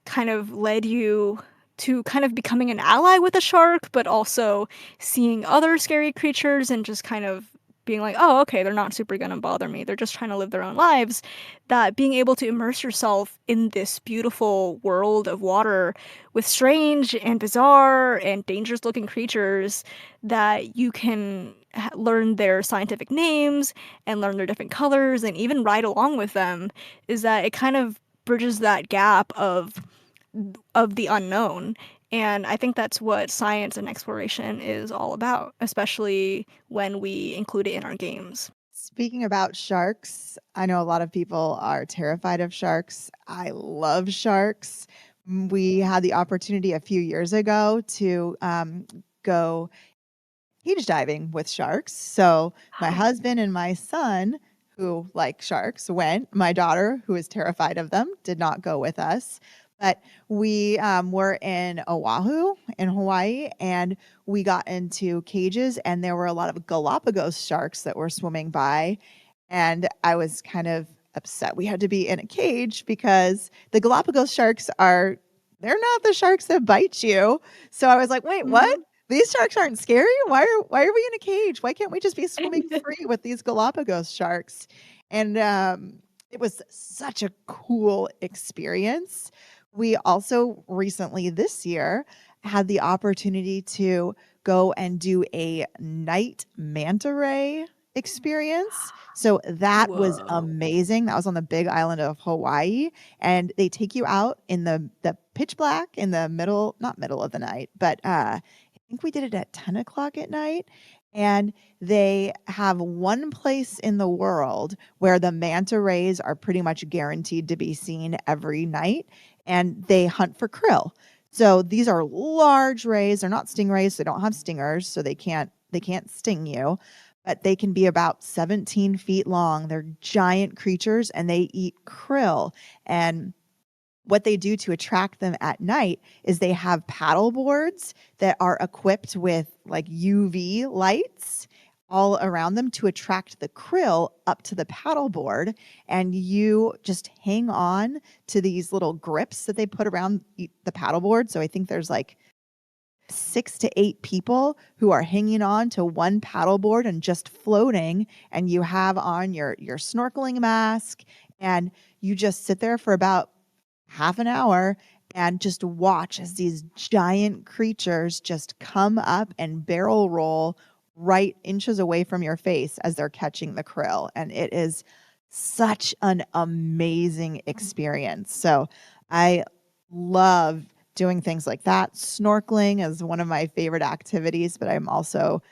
kind of led you to kind of becoming an ally with a shark, but also seeing other scary creatures and just kind of being like, oh, okay, they're not super gonna bother me. They're just trying to live their own lives. That being able to immerse yourself in this beautiful world of water with strange and bizarre and dangerous looking creatures that you can learn their scientific names and learn their different colors and even ride along with them, is that it kind of bridges that gap of the unknown. And I think that's what science and exploration is all about, especially when we include it in our games. Speaking about sharks, I know a lot of people are terrified of sharks. I love sharks. We had the opportunity a few years ago to go cage diving with sharks. So my husband and my son, who like sharks, went. My daughter, who is terrified of them, did not go with us. But we were in Oahu in Hawaii, and we got into cages, and there were a lot of Galapagos sharks that were swimming by. And I was kind of upset we had to be in a cage because the Galapagos sharks they're not the sharks that bite you. So I was like, wait, what? These sharks aren't scary? Why are we in a cage? Why can't we just be swimming free with these Galapagos sharks? And it was such a cool experience. We also recently this year had the opportunity to go and do a night manta ray experience. So that was Whoa. amazing. That was on the big island of Hawaii. And they take you out in the pitch black in the not middle of the night, but I think we did it at 10 o'clock at night. And they have one place in the world where the manta rays are pretty much guaranteed to be seen every night, and they hunt for krill. So these are large rays. They're not stingrays. They don't have stingers, so they can't sting you. But they can be about 17 feet long. They're giant creatures, and they eat krill. And what they do to attract them at night is they have paddle boards that are equipped with like UV lights all around them to attract the krill up to the paddle board. And you just hang on to these little grips that they put around the paddle board. So I think there's like 6 to 8 people who are hanging on to one paddle board and just floating. And you have on your snorkeling mask, and you just sit there for about half an hour and just watch as these giant creatures just come up and barrel roll right inches away from your face as they're catching the krill. And it is such an amazing experience. So I love doing things like that. Snorkeling is one of my favorite activities, but I'm also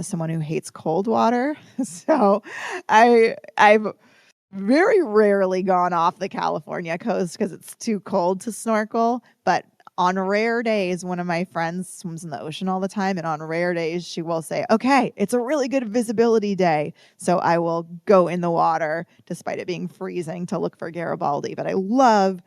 someone who hates cold water. So I've very rarely gone off the California coast because it's too cold to snorkel. But on rare days, one of my friends swims in the ocean all the time. And on rare days, she will say, okay, it's a really good visibility day. So I will go in the water despite it being freezing to look for Garibaldi. But I love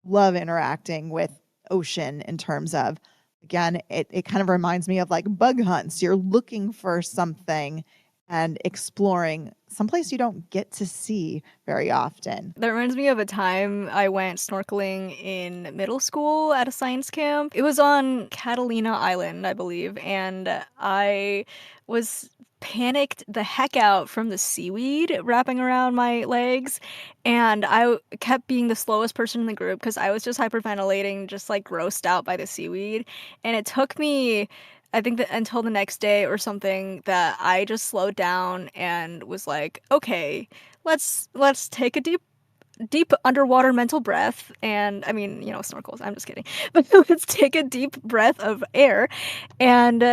interacting with ocean in terms of, again, it kind of reminds me of like bug hunts. You're looking for something and exploring someplace you don't get to see very often. That reminds me of a time I went snorkeling in middle school at a science camp. It was on Catalina Island, I believe, and I was panicked the heck out from the seaweed wrapping around my legs, and I kept being the slowest person in the group because I was just hyperventilating, just like grossed out by the seaweed. And it took me, I think, that until the next day or something, that I just slowed down and was like, okay, let's take a deep underwater mental breath. And I mean, snorkels, I'm just kidding. But let's take a deep breath of air, and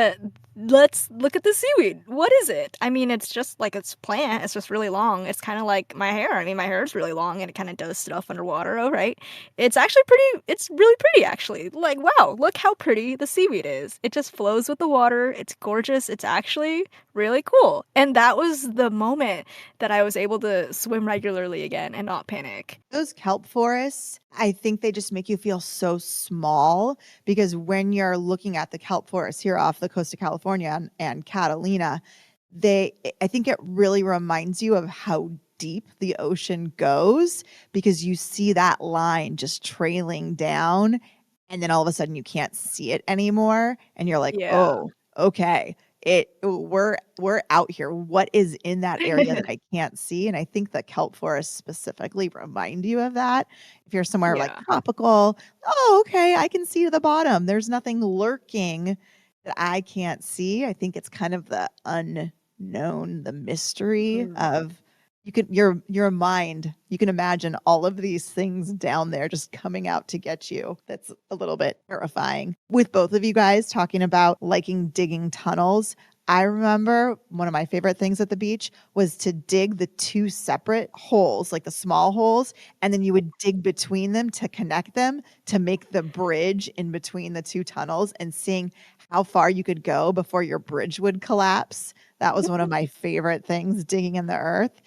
let's look at the seaweed. What is it? I mean, it's just like it's plant. It's just really long. It's kind of like my hair. I mean, my hair is really long and it kind of does stuff underwater. Oh, right. It's actually pretty. It's really pretty, actually. Like, wow, look how pretty the seaweed is. It just flows with the water. It's gorgeous. It's actually really cool. And that was the moment that I was able to swim regularly again and not panic. Those kelp forests, I think they just make you feel so small because when you're looking at the kelp forests here off the coast of California and Catalina, I think it really reminds you of how deep the ocean goes because you see that line just trailing down, and then all of a sudden you can't see it anymore and you're like, Yeah. "Oh, okay. We're out here. What is in that area that I can't see?" And I think the kelp forests specifically remind you of that. If you're somewhere like Yeah. tropical, "Oh, okay, I can see to the bottom. There's nothing lurking that I can't see." I think it's kind of the unknown, the mystery Mm. of your mind, you can imagine all of these things down there just coming out to get you. That's a little bit terrifying. With both of you guys talking about liking digging tunnels, I remember one of my favorite things at the beach was to dig the two separate holes, like the small holes, and then you would dig between them to connect them to make the bridge in between the two tunnels and seeing how far you could go before your bridge would collapse. That was one of my favorite things, digging in the earth.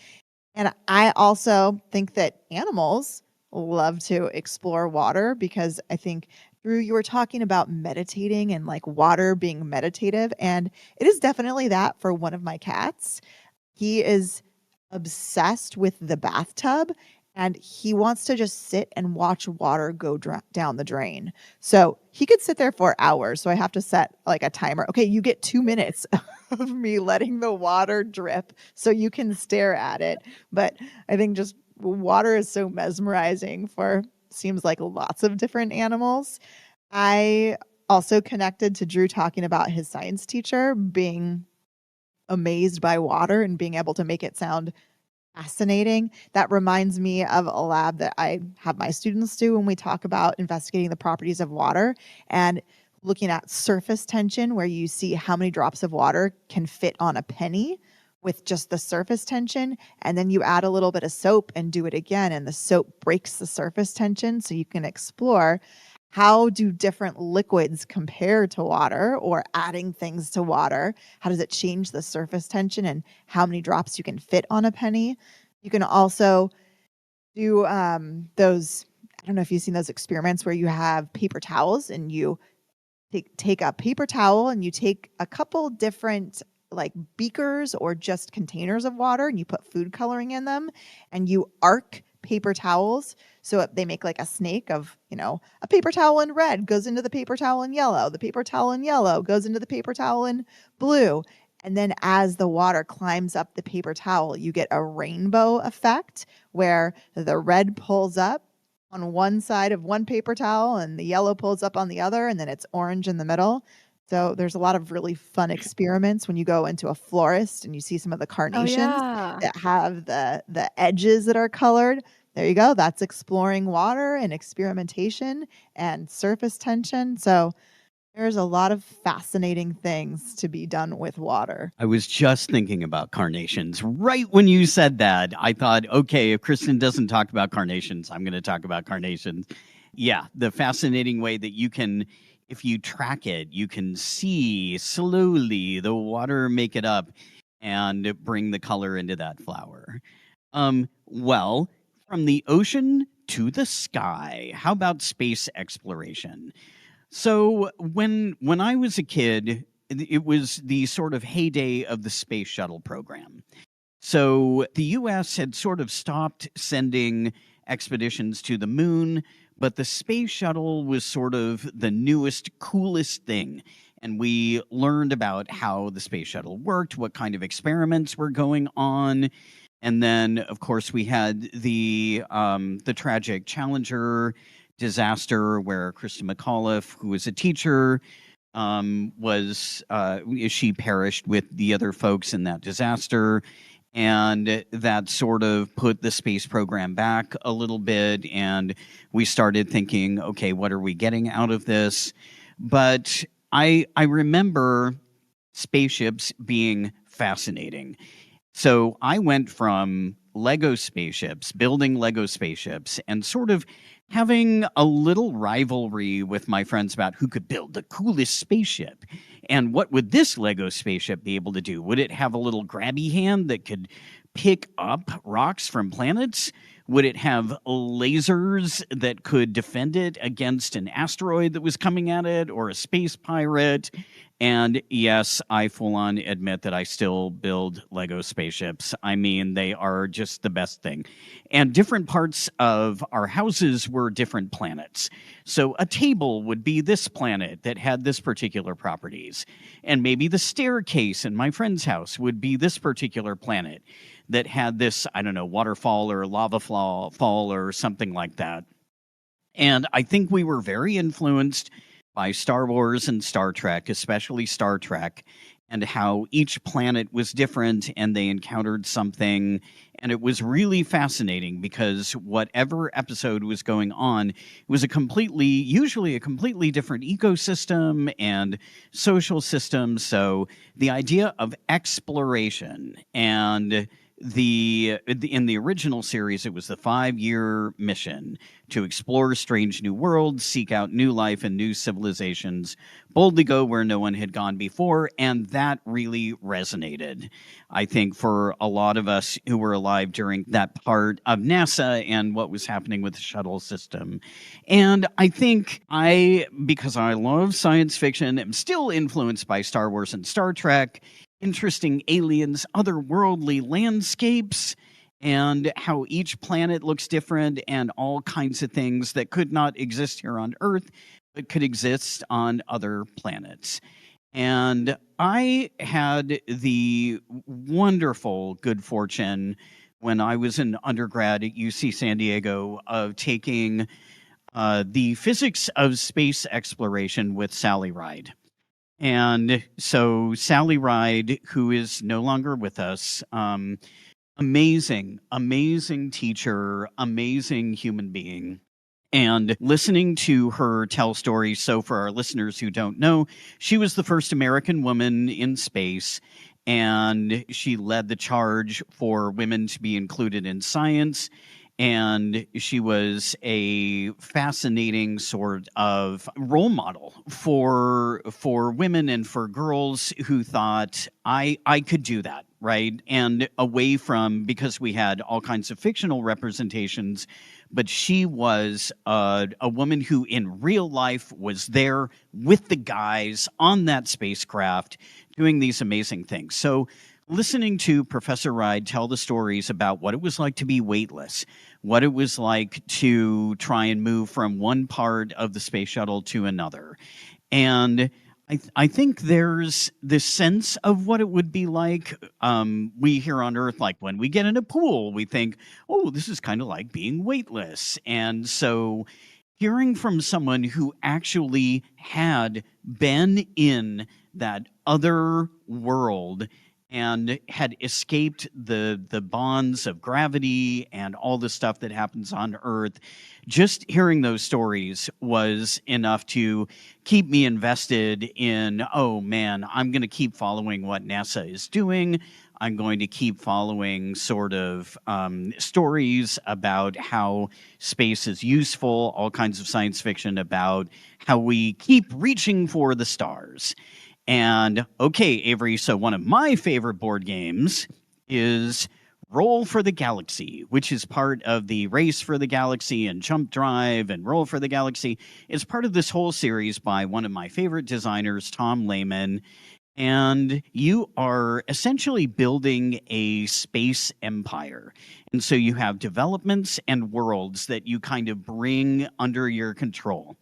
And I also think that animals love to explore water because I think, Drew, you were talking about meditating and like water being meditative. And it is definitely that for one of my cats. He is obsessed with the bathtub and he wants to just sit and watch water go down the drain. So he could sit there for hours. So I have to set like a timer. Okay, you get 2 minutes of me letting the water drip so you can stare at it. But I think just water is so mesmerizing for seems like lots of different animals. I also connected to Drew talking about his science teacher being amazed by water and being able to make it sound fascinating. That reminds me of a lab that I have my students do when we talk about investigating the properties of water. And looking at surface tension, where you see how many drops of water can fit on a penny with just the surface tension. And then you add a little bit of soap and do it again, and the soap breaks the surface tension. So you can explore, how do different liquids compare to water, or adding things to water? How does it change the surface tension and how many drops you can fit on a penny? You can also do those, I don't know if you've seen those experiments where you have paper towels, and you take a paper towel and you take a couple different like beakers or just containers of water, and you put food coloring in them, and you arc paper towels so they make like a snake of, a paper towel in red goes into the paper towel in yellow, the paper towel in yellow goes into the paper towel in blue. And then as the water climbs up the paper towel, you get a rainbow effect where the red pulls up on one side of one paper towel and the yellow pulls up on the other, and then it's orange in the middle. So there's a lot of really fun experiments when you go into a florist and you see some of the Oh, carnations yeah. that have the edges that are colored. There you go. That's exploring water and experimentation and surface tension. So there's a lot of fascinating things to be done with water. I was just thinking about carnations. Right when you said that, I thought, okay, if Kristen doesn't talk about carnations, I'm going to talk about carnations. Yeah, the fascinating way that you can, if you track it, you can see slowly the water make it up and bring the color into that flower. Well, from the ocean to the sky, how about space exploration? So when I was a kid, it was the sort of heyday of the space shuttle program. So the US had sort of stopped sending expeditions to the moon, but the space shuttle was sort of the newest, coolest thing. And we learned about how the space shuttle worked, what kind of experiments were going on. And then, of course, we had the tragic Challenger disaster where Kristen McAuliffe, who was a teacher, was she perished with the other folks in that disaster. And that sort of put the space program back a little bit. And we started thinking, okay, what are we getting out of this? But I remember spaceships being fascinating. So I went from Lego spaceships, building Lego spaceships, and sort of having a little rivalry with my friends about who could build the coolest spaceship. And what would this Lego spaceship be able to do? Would it have a little grabby hand that could pick up rocks from planets? Would it have lasers that could defend it against an asteroid that was coming at it, or a space pirate? And yes, I full on admit that I still build Lego spaceships. I mean, they are just the best thing. And different parts of our houses were different planets. So a table would be this planet that had this particular properties. And maybe the staircase in my friend's house would be this particular planet that had this, I don't know, waterfall or lava fall or something like that. And I think we were very influenced by Star Wars and Star Trek, especially Star Trek, and how each planet was different and they encountered something. And it was really fascinating because whatever episode was going on was usually a completely different ecosystem and social system. So the idea of exploration and in the original series, it was the 5-year mission to explore strange new worlds, seek out new life and new civilizations, boldly go where no one had gone before. And that really resonated, I think, for a lot of us who were alive during that part of NASA and what was happening with the shuttle system. And I think because I love science fiction, am still influenced by Star Wars and Star Trek, interesting aliens, otherworldly landscapes, and how each planet looks different, and all kinds of things that could not exist here on Earth, but could exist on other planets. And I had the wonderful good fortune when I was an undergrad at UC San Diego of taking the physics of space exploration with Sally Ride. And so Sally Ride, who is no longer with us, amazing teacher, amazing human being. and listening to her tell stories. So, for our listeners who don't know, she was the first American woman in space, and she led the charge for women to be included in science. And she was a fascinating sort of role model for women and for girls who thought I could do that, right? And away from, because we had all kinds of fictional representations, but she was a woman who in real life was there with the guys on that spacecraft doing these amazing things. So listening to Professor Ride tell the stories about what it was like to be weightless, what it was like to try and move from one part of the space shuttle to another. And I think there's this sense of what it would be like. We here on Earth, like when we get in a pool, we think, oh, this is kind of like being weightless. And so hearing from someone who actually had been in that other world and had escaped the bonds of gravity and all the stuff that happens on Earth, just hearing those stories was enough to keep me invested in, oh man, I'm going to keep following what NASA is doing. I'm going to keep following sort of stories about how space is useful, all kinds of science fiction about how we keep reaching for the stars. And okay, Avery, so one of my favorite board games is Roll for the Galaxy, which is part of the Race for the Galaxy and Jump Drive and Roll for the Galaxy. It's part of this whole series by one of my favorite designers, Tom Lehman. And you are essentially building a space empire. And so you have developments and worlds that you kind of bring under your control.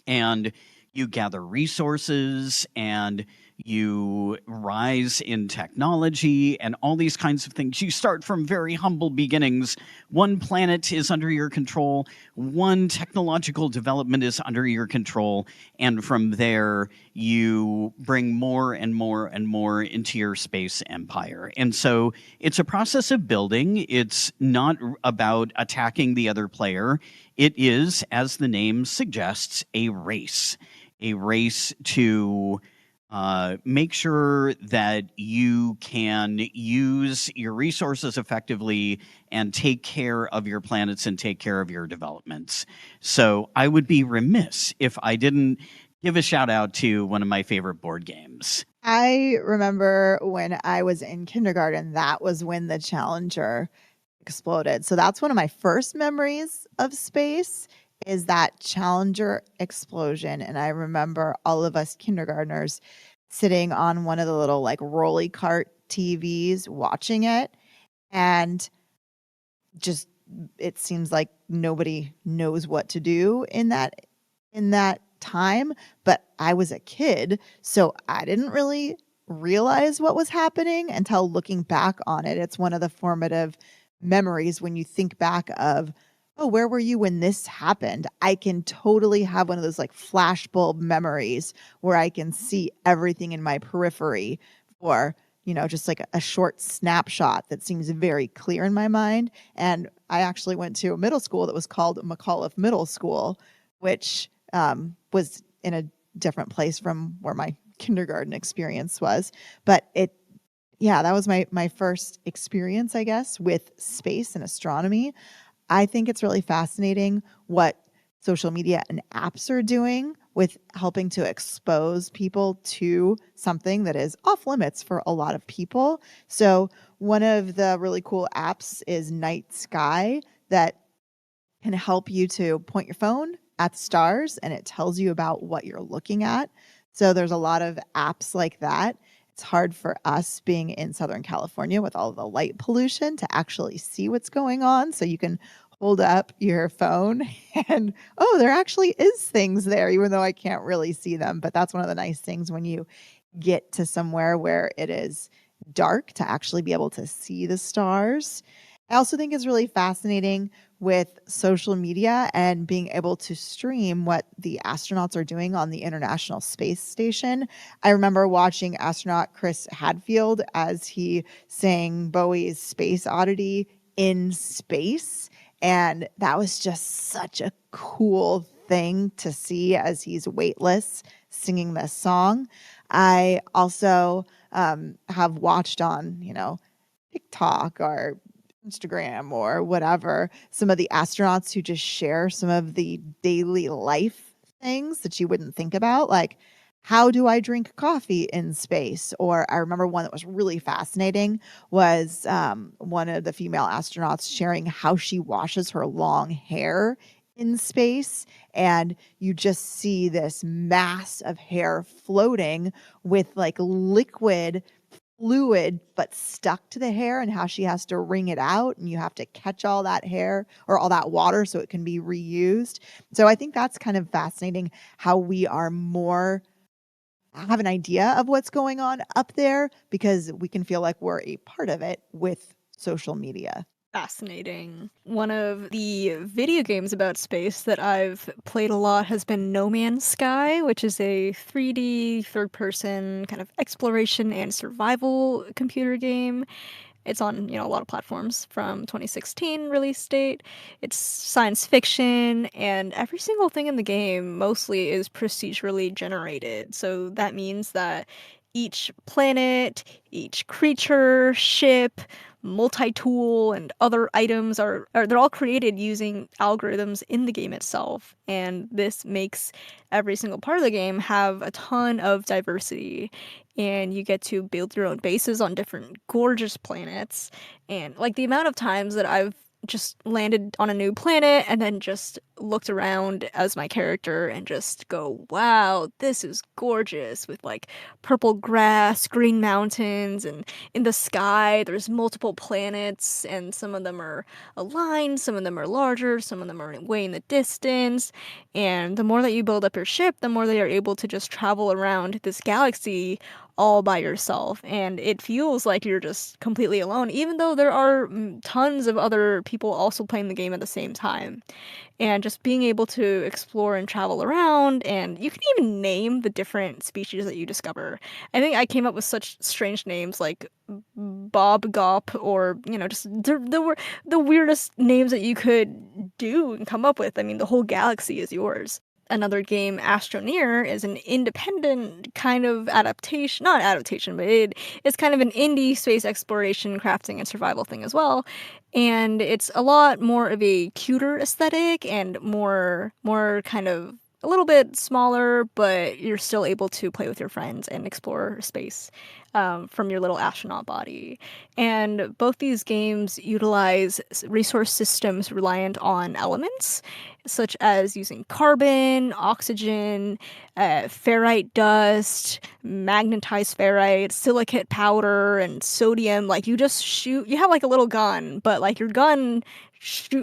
And you gather resources and you rise in technology and all these kinds of things. You start from very humble beginnings. One planet is under your control, one technological development is under your control, and from there you bring more and more and more into your space empire. And so it's a process of building. It's not about attacking the other player. It is, as the name suggests, a race to make sure that you can use your resources effectively and take care of your planets and take care of your developments. So I would be remiss if I didn't give a shout out to one of my favorite board games. I remember when I was in kindergarten, that was when the Challenger exploded. So that's one of my first memories of space, is that Challenger explosion. And I remember all of us kindergartners sitting on one of the little like rolly cart TVs watching it. And just, it seems like nobody knows what to do in that time. But I was a kid, so I didn't really realize what was happening until looking back on it. It's one of the formative memories when you think back of, oh, where were you when this happened? I can totally have one of those like flashbulb memories where I can see everything in my periphery for, just like a short snapshot that seems very clear in my mind. And I actually went to a middle school that was called McAuliffe Middle School, which was in a different place from where my kindergarten experience was. But that was my first experience, I guess, with space and astronomy. I think it's really fascinating what social media and apps are doing with helping to expose people to something that is off limits for a lot of people. So one of the really cool apps is Night Sky that can help you to point your phone at the stars and it tells you about what you're looking at. So there's a lot of apps like that. It's hard for us being in Southern California with all the light pollution to actually see what's going on. So you can hold up your phone and, oh, there actually is things there, even though I can't really see them. But that's one of the nice things when you get to somewhere where it is dark, to actually be able to see the stars. I also think it's really fascinating with social media and being able to stream what the astronauts are doing on the International Space Station. I remember watching astronaut Chris Hadfield as he sang Bowie's Space Oddity in space. And that was just such a cool thing to see as he's weightless singing this song. I also have watched on, TikTok or Instagram or whatever, some of the astronauts who just share some of the daily life things that you wouldn't think about, like how do I drink coffee in space? Or I remember one that was really fascinating was one of the female astronauts sharing how she washes her long hair in space. And you just see this mass of hair floating with like liquid fluid but stuck to the hair, and how she has to wring it out and you have to catch all that hair or all that water so it can be reused. So I think that's kind of fascinating how we are more have an idea of what's going on up there because we can feel like we're a part of it with social media. Fascinating. One of the video games about space that I've played a lot has been No Man's Sky, which is a 3D third person kind of exploration and survival computer game. It's on, a lot of platforms from 2016 release date. It's science fiction, and every single thing in the game mostly is procedurally generated. So that means that each planet, each creature, ship, multi-tool, and other items are they're all created using algorithms in the game itself. And this makes every single part of the game have a ton of diversity, and you get to build your own bases on different gorgeous planets. And like the amount of times that I've just landed on a new planet and then just looked around as my character and just go, wow, this is gorgeous, with like purple grass, green mountains, and in the sky there's multiple planets, and some of them are aligned, some of them are larger, some of them are way in the distance. And the more that you build up your ship, the more that you're able to just travel around this galaxy all by yourself, and it feels like you're just completely alone, even though there are tons of other people also playing the game at the same time. And just being able to explore and travel around, and you can even name the different species that you discover. I think I came up with such strange names like Bob Gop, or just the weirdest names that you could do and come up with. I mean, the whole galaxy is yours. Another game, Astroneer, is an independent kind of adaptation, not adaptation, but it's kind of an indie space exploration, crafting, and survival thing as well. And it's a lot more of a cuter aesthetic and more kind of a little bit smaller, but you're still able to play with your friends and explore space from your little astronaut body. And both these games utilize resource systems reliant on elements, such as using carbon, oxygen, ferrite dust, magnetized ferrite, silicate powder, and sodium. Like you just shoot, you have like a little gun, but like your gun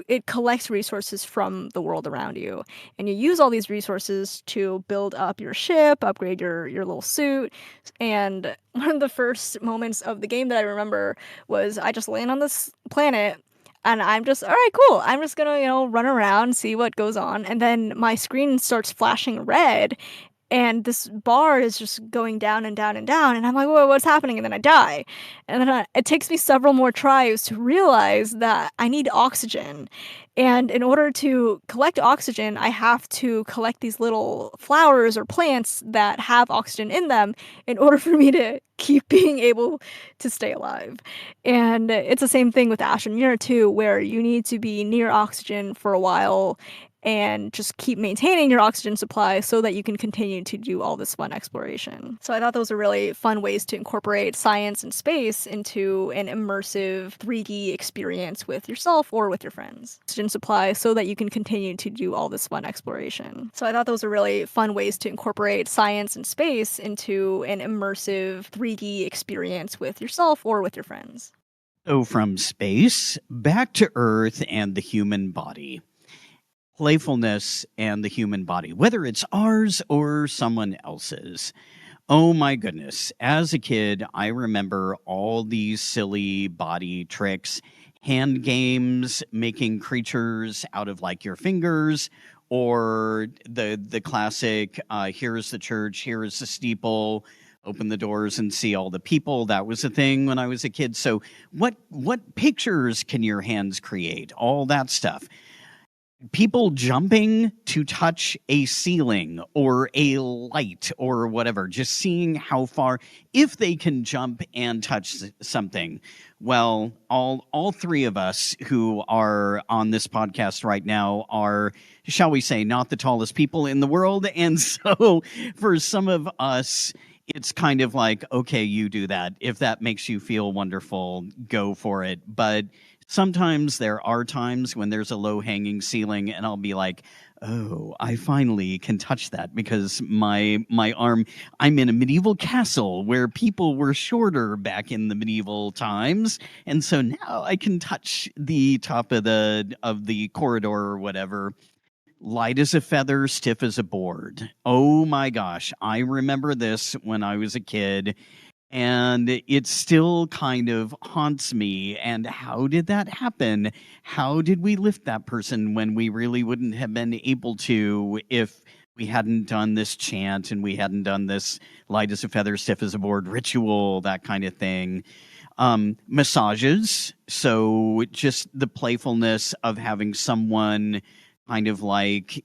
it collects resources from the world around you, and you use all these resources to build up your ship, upgrade your little suit. And one of the first moments of the game that I remember was I just land on this planet, and I'm just, all right, cool, I'm just gonna run around, see what goes on, and then my screen starts flashing red, and this bar is just going down and down and down, and I'm like, whoa, what's happening? And then I die. And then it takes me several more tries to realize that I need oxygen. And in order to collect oxygen, I have to collect these little flowers or plants that have oxygen in them in order for me to keep being able to stay alive. And it's the same thing with Astroneer too, where you need to be near oxygen for a while and just keep maintaining your oxygen supply so that you can continue to do all this fun exploration. So I thought those were really fun ways to incorporate science and space into an immersive 3D experience with yourself or with your friends. Oxygen supply so that you can continue to do all this fun exploration. So I thought those were really fun ways to incorporate science and space into an immersive 3D experience with yourself or with your friends. So, from space back to Earth and the human body. Playfulness and the human body, whether it's ours or someone else's. Oh my goodness. As a kid, I remember all these silly body tricks, hand games, making creatures out of like your fingers, or the classic here's the church, here is the steeple, open the doors and see all the people. That was a thing when I was a kid. So what pictures can your hands create? All that stuff. People jumping to touch a ceiling or a light or whatever, just seeing how far, if they can jump and touch something. Well, all three of us who are on this podcast right now are, shall we say, not the tallest people in the world. And so for some of us, it's kind of like, okay, you do that. If that makes you feel wonderful, go for it. But sometimes there are times when there's a low-hanging ceiling and I'll be like, oh, I finally can touch that because my arm, I'm in a medieval castle where people were shorter back in the medieval times, and so now I can touch the top of the corridor or whatever. Light as a feather, stiff as a board. Oh my gosh, I remember this when I was a kid, and it still kind of haunts me. And how did that happen? How did we lift that person when we really wouldn't have been able to if we hadn't done this chant and we hadn't done this light as a feather, stiff as a board ritual, that kind of thing? Massages. So just the playfulness of having someone kind of like,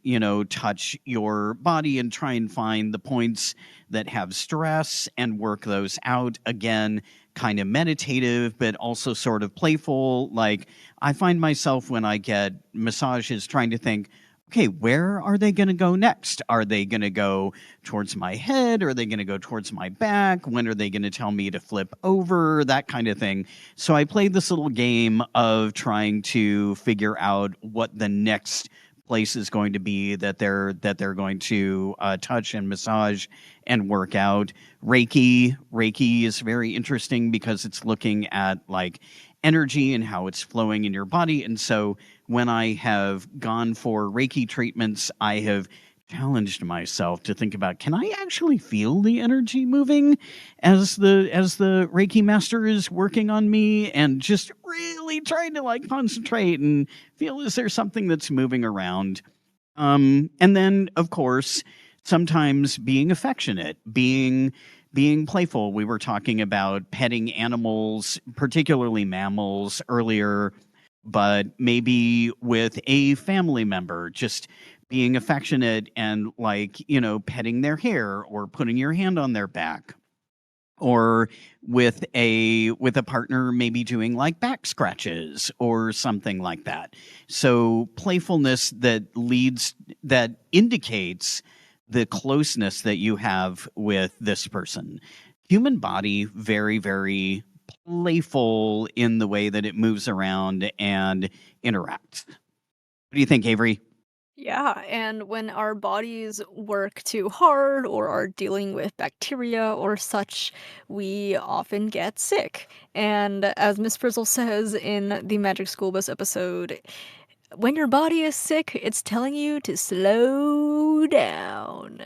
touch your body and try and find the points that have stress and work those out. Again, kind of meditative, but also sort of playful. Like, I find myself when I get massages trying to think, okay, where are they going to go next? Are they going to go towards my head? Are they going to go towards my back? When are they going to tell me to flip over? That kind of thing. So I played this little game of trying to figure out what the next place is going to be that they're going to touch and massage and work out. Reiki is very interesting because it's looking at like energy and how it's flowing in your body. And so when I have gone for Reiki treatments, I have challenged myself to think about, can I actually feel the energy moving as the Reiki master is working on me, and just really trying to like concentrate and feel, is there something that's moving around? And then of course, sometimes being affectionate, being playful. We were talking about petting animals, particularly mammals earlier, but maybe with a family member, just being affectionate and like, petting their hair or putting your hand on their back, or with a partner, maybe doing like back scratches or something like that. So playfulness that indicates the closeness that you have with this person. Human body, very, very playful in the way that it moves around and interacts. What do you think, Avery? Yeah, and when our bodies work too hard or are dealing with bacteria or such, we often get sick. And as Miss Frizzle says in the Magic School Bus episode, when your body is sick, it's telling you to slow down.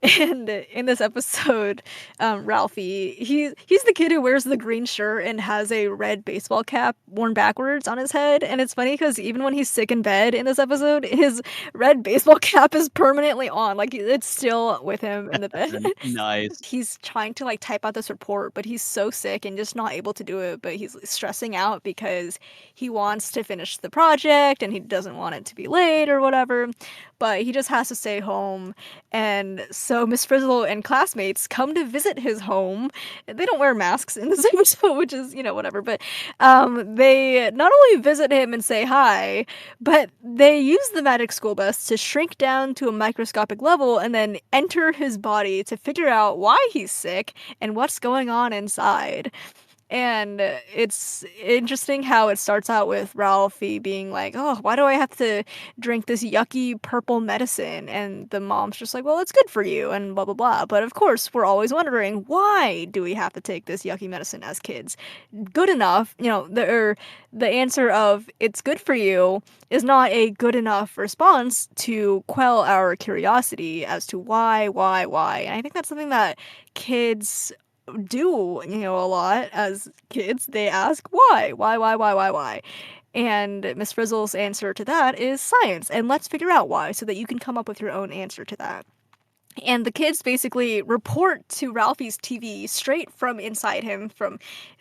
And in this episode, Ralphie, he's the kid who wears the green shirt and has a red baseball cap worn backwards on his head. And it's funny because even when he's sick in bed in this episode, his red baseball cap is permanently on. Like, it's still with him in the bed. Nice. He's trying to like type out this report, but he's so sick and just not able to do it. But he's stressing out because he wants to finish the project and he doesn't want it to be late or whatever. But he just has to stay home. And so Miss Frizzle and classmates come to visit his home. They don't wear masks in this episode, which is, whatever. But they not only visit him and say hi, but they use the Magic School Bus to shrink down to a microscopic level and then enter his body to figure out why he's sick and what's going on inside. And it's interesting how it starts out with Ralphie being like, oh, why do I have to drink this yucky purple medicine? And the mom's just like, well, it's good for you and blah, blah, blah. But of course, we're always wondering, why do we have to take this yucky medicine as kids? Good enough, the answer of it's good for you is not a good enough response to quell our curiosity as to why. And I think that's something that kids do, a lot as kids. They ask why. And Miss Frizzle's answer to that is science, and let's figure out why so that you can come up with your own answer to that. And the kids basically report to Ralphie's TV straight from inside him,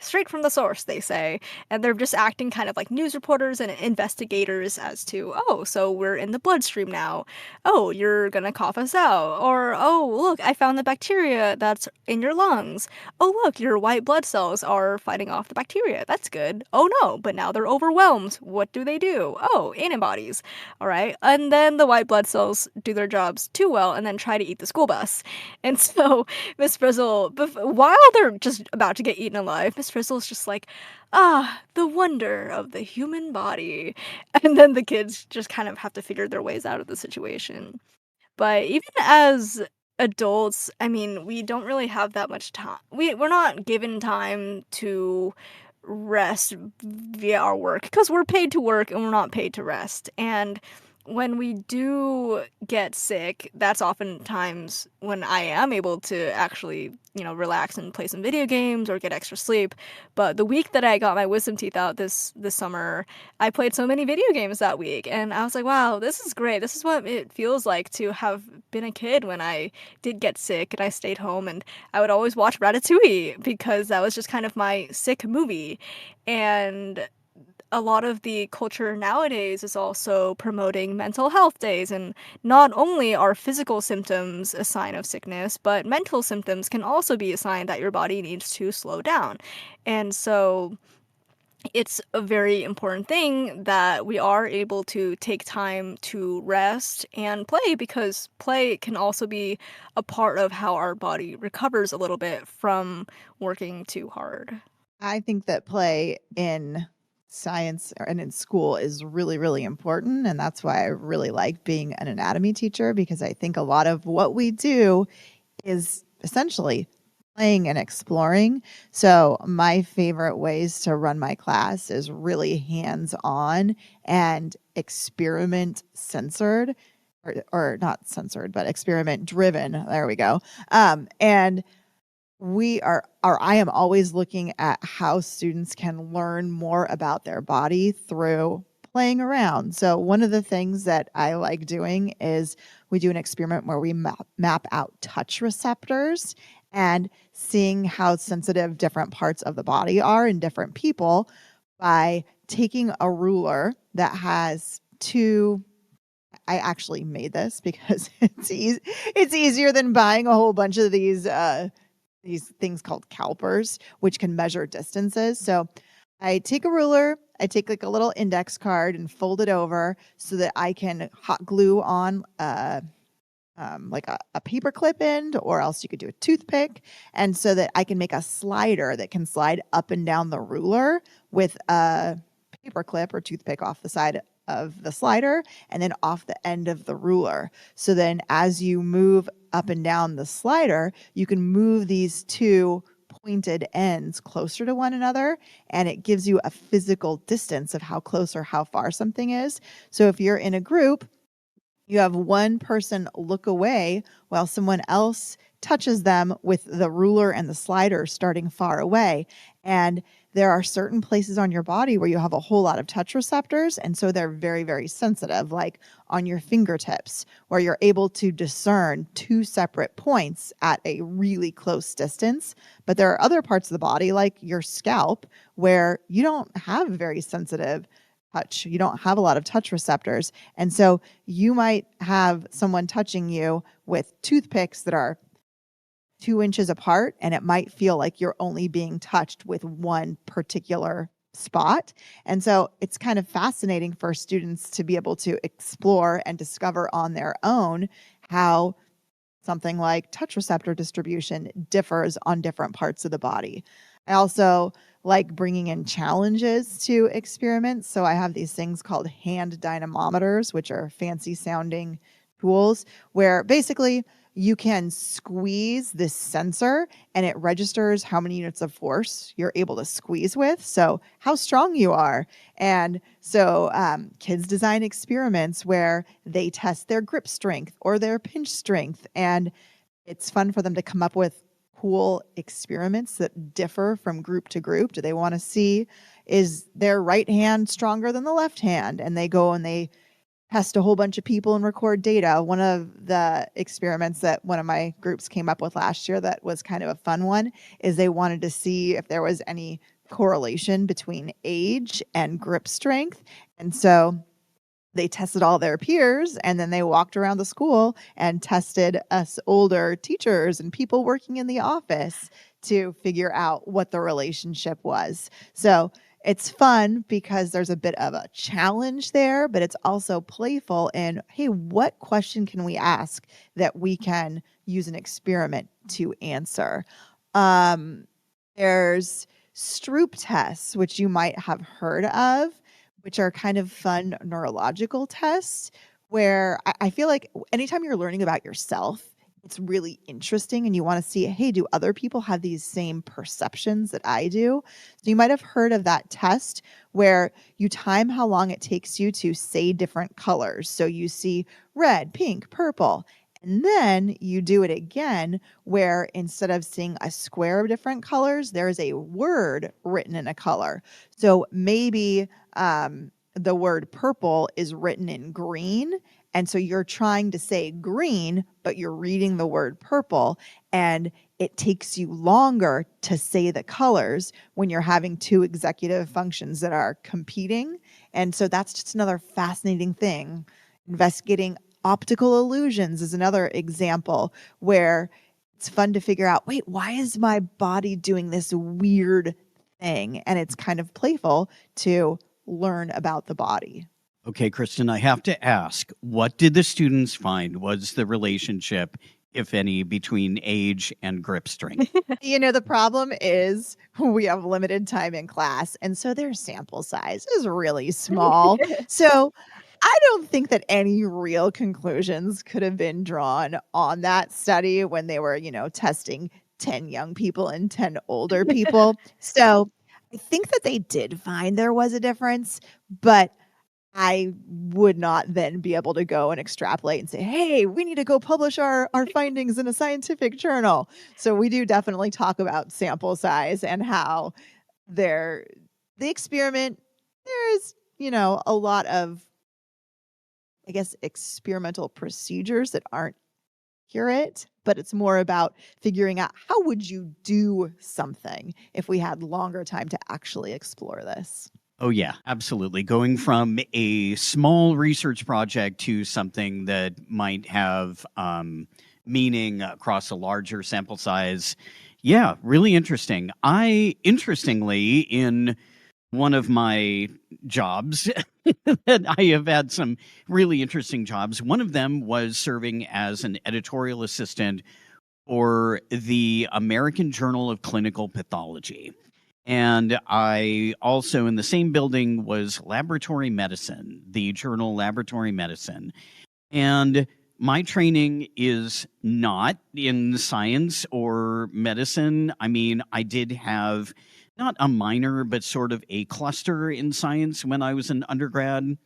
straight from the source, they say. And they're just acting kind of like news reporters and investigators as to, oh, so we're in the bloodstream now. Oh, you're gonna cough us out. Or, oh, look, I found the bacteria that's in your lungs. Oh, look, your white blood cells are fighting off the bacteria. That's good. Oh no, but now they're overwhelmed. What do they do? Oh, antibodies. All right. And then the white blood cells do their jobs too well and then try to eat the school bus. And so Miss Frizzle, while they're just about to get eaten alive, Miss Frizzle's just like, the wonder of the human body. And then the kids just kind of have to figure their ways out of the situation. But even as adults, I mean, we don't really have that much time. We're not given time to rest via our work because we're paid to work and we're not paid to rest. And when we do get sick, that's oftentimes when I am able to actually, relax and play some video games or get extra sleep. But the week that I got my wisdom teeth out this summer, I played so many video games that week, and I was like, wow, this is great. This is what it feels like to have been a kid when I did get sick and I stayed home, and I would always watch Ratatouille because that was just kind of my sick movie. And a lot of the culture nowadays is also promoting mental health days, and not only are physical symptoms a sign of sickness, but mental symptoms can also be a sign that your body needs to slow down. And so it's a very important thing that we are able to take time to rest and play, because play can also be a part of how our body recovers a little bit from working too hard. I think that play in science and in school is really, really important. And that's why I really like being an anatomy teacher, because I think a lot of what we do is essentially playing and exploring. So my favorite ways to run my class is really hands-on and experiment censored, or not censored, but experiment driven. There we go. And I am always looking at how students can learn more about their body through playing around. So one of the things that I like doing is we do an experiment where we map out touch receptors and seeing how sensitive different parts of the body are in different people by taking a ruler that has two. I actually made this because it's easier than buying a whole bunch of these things called calipers, which can measure distances. So I take a ruler, I take like a little index card and fold it over so that I can hot glue on like a paper clip end, or else you could do a toothpick. And so that I can make a slider that can slide up and down the ruler with a paper clip or toothpick off the side of the slider and then off the end of the ruler. So then as you move up and down the slider, you can move these two pointed ends closer to one another, and it gives you a physical distance of how close or how far something is. So if you're in a group, you have one person look away while someone else touches them with the ruler and the slider starting far away. And there are certain places on your body where you have a whole lot of touch receptors, and so they're very, very sensitive, like on your fingertips, where you're able to discern two separate points at a really close distance. But there are other parts of the body, like your scalp, where you don't have very sensitive touch. You don't have a lot of touch receptors. And so you might have someone touching you with toothpicks that are 2 inches apart, and it might feel like you're only being touched with one particular spot. And so it's kind of fascinating for students to be able to explore and discover on their own how something like touch receptor distribution differs on different parts of the body. I also like bringing in challenges to experiments. So I have these things called hand dynamometers, which are fancy sounding tools where basically you can squeeze this sensor and it registers how many units of force you're able to squeeze with. So how strong you are. And so kids design experiments where they test their grip strength or their pinch strength. And it's fun for them to come up with cool experiments that differ from group to group. Do they want to see, is their right hand stronger than the left hand? And they go and they test a whole bunch of people and record data. One of the experiments that one of my groups came up with last year that was kind of a fun one is they wanted to see if there was any correlation between age and grip strength. And so they tested all their peers, and then they walked around the school and tested us older teachers and people working in the office to figure out what the relationship was. So it's fun because there's a bit of a challenge there, but it's also playful in, hey, what question can we ask that we can use an experiment to answer? There's Stroop tests, which you might have heard of, which are kind of fun neurological tests where I feel like anytime you're learning about yourself, it's really interesting and you want to see, hey, do other people have these same perceptions that I do? So you might have heard of that test where you time how long it takes you to say different colors. So you see red, pink, purple. And then you do it again where instead of seeing a square of different colors, there is a word written in a color. So maybe the word purple is written in green. And so you're trying to say green, but you're reading the word purple. And it takes you longer to say the colors when you're having two executive functions that are competing. And so that's just another fascinating thing. Investigating optical illusions is another example where it's fun to figure out, wait, why is my body doing this weird thing? And it's kind of playful to learn about the body. Okay, Kristen, I have to ask, what did the students find was the relationship, if any, between age and grip strength? The problem is we have limited time in class, and so their sample size is really small. So I don't think that any real conclusions could have been drawn on that study when they were, testing 10 young people and 10 older people. So I think that they did find there was a difference, but I would not then be able to go and extrapolate and say, hey, we need to go publish our findings in a scientific journal. So we do definitely talk about sample size and how the experiment, there's, a lot of, I guess, experimental procedures that aren't accurate, but it's more about figuring out how would you do something if we had longer time to actually explore this. Oh, yeah, absolutely. Going from a small research project to something that might have meaning across a larger sample size. Yeah, really interesting. Interestingly, in one of my jobs, that I have had some really interesting jobs. One of them was serving as an editorial assistant for the American Journal of Clinical Pathology. And I also, in the same building, was Laboratory Medicine, the journal Laboratory Medicine. And my training is not in science or medicine. I mean, I did have not a minor, but sort of a cluster in science when I was an undergrad.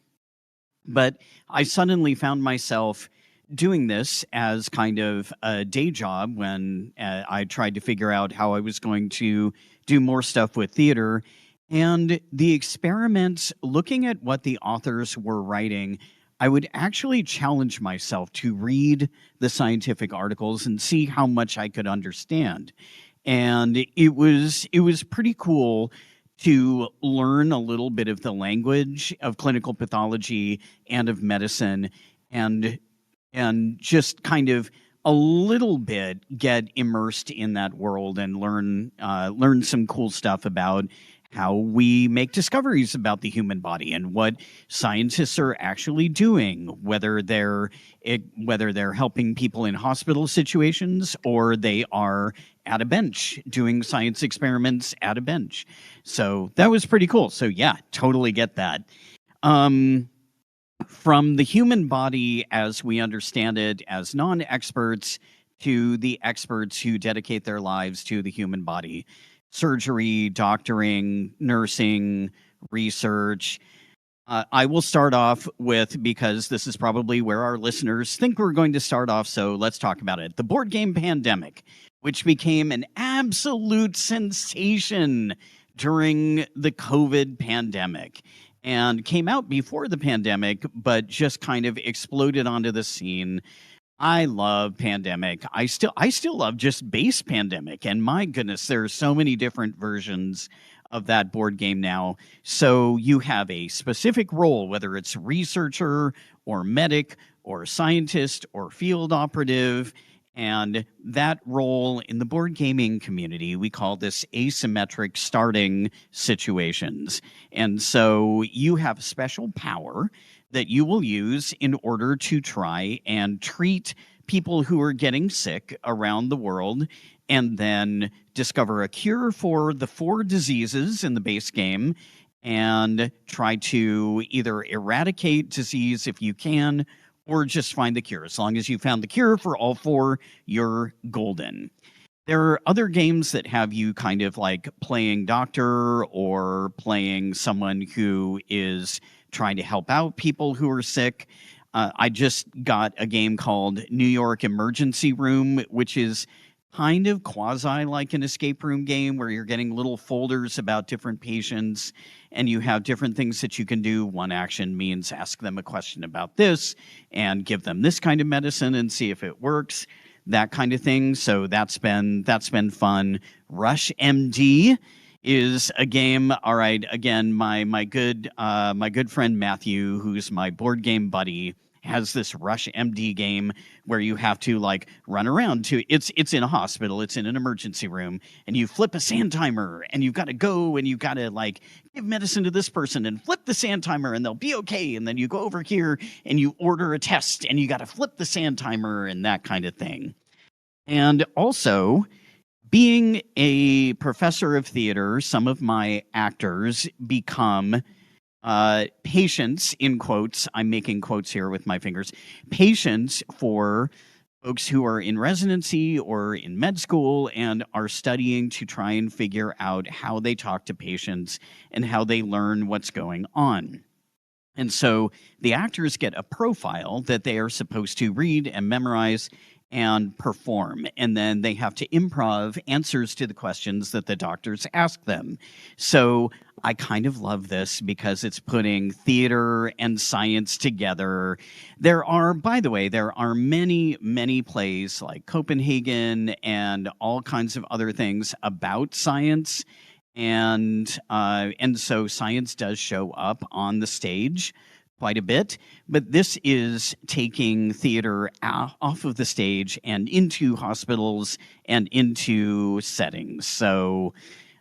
But I suddenly found myself doing this as kind of a day job when I tried to figure out how I was going to do more stuff with theater. And the experiments, looking at what the authors were writing, I would actually challenge myself to read the scientific articles and see how much I could understand. And it was pretty cool to learn a little bit of the language of clinical pathology and of medicine, and just kind of a little bit get immersed in that world and learn some cool stuff about how we make discoveries about the human body and what scientists are actually doing, whether they're helping people in hospital situations or they are at a bench doing science experiments at a bench. So that was pretty cool. So yeah, totally get that. From the human body as we understand it as non-experts to the experts who dedicate their lives to the human body, surgery, doctoring, nursing, research. I will start off with, because this is probably where our listeners think we're going to start off, so let's talk about it. The board game pandemic, which became an absolute sensation during the COVID pandemic. and came out before the pandemic, but just kind of exploded onto the scene. I love Pandemic. I still love just base Pandemic, and my goodness, there are so many different versions of that board game now. So you have a specific role, whether it's researcher or medic or scientist or field operative, and that role in the board gaming community, we call this asymmetric starting situations. And so you have special power that you will use in order to try and treat people who are getting sick around the world, and then discover a cure for the 4 diseases in the base game, and try to either eradicate disease if you can, or just find the cure. As long as you found the cure for all 4, you're golden. There are other games that have you kind of like playing doctor or playing someone who is trying to help out people who are sick. I just got a game called New York Emergency Room, which is kind of quasi like an escape room game where you're getting little folders about different patients and you have different things that you can do. One action means ask them a question about this and give them this kind of medicine and see if it works, that kind of thing. So that's been fun. Rush MD is a game. All right, again, my good friend Matthew, who's my board game buddy, has this Rush MD game where you have to like run around to it's in a hospital, it's in an emergency room, and you flip a sand timer and you've got to go and you've got to like give medicine to this person and flip the sand timer and they'll be okay. And then you go over here and you order a test and you got to flip the sand timer and that kind of thing. And also, being a professor of theater, some of my actors become patients, in quotes. I'm making quotes here with my fingers. Patients for folks who are in residency or in med school and are studying to try and figure out how they talk to patients and how they learn what's going on. And so the actors get a profile that they are supposed to read and memorize and perform. And then they have to improv answers to the questions that the doctors ask them. So I kind of love this because it's putting theater and science together. There are many, many plays like Copenhagen and all kinds of other things about science. And so science does show up on the stage quite a bit, but this is taking theater off of the stage and into hospitals and into settings. So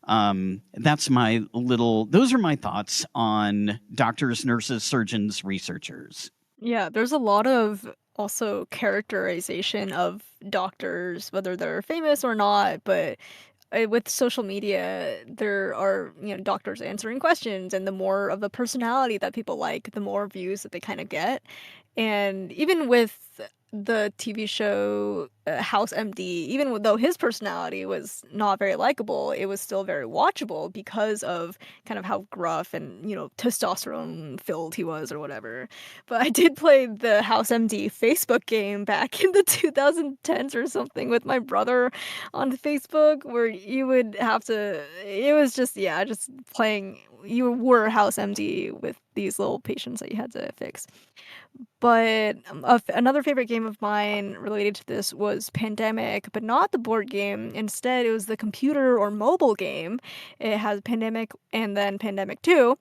those are my thoughts on doctors, nurses, surgeons, researchers. Yeah, there's a lot of also characterization of doctors, whether they're famous or not, but with social media, there are, doctors answering questions, and the more of the personality that people like, the more views that they kind of get. And even with the TV show House MD, even though his personality was not very likable, it was still very watchable because of kind of how gruff and, testosterone filled he was or whatever. But I did play the House MD Facebook game back in the 2010s or something with my brother on Facebook, where you would have to, it was just, yeah, just playing, you were House MD with these little patients that you had to fix. But another favorite game of mine related to this was Pandemic, but not the board game. Instead, it was the computer or mobile game. It has Pandemic and then Pandemic 2.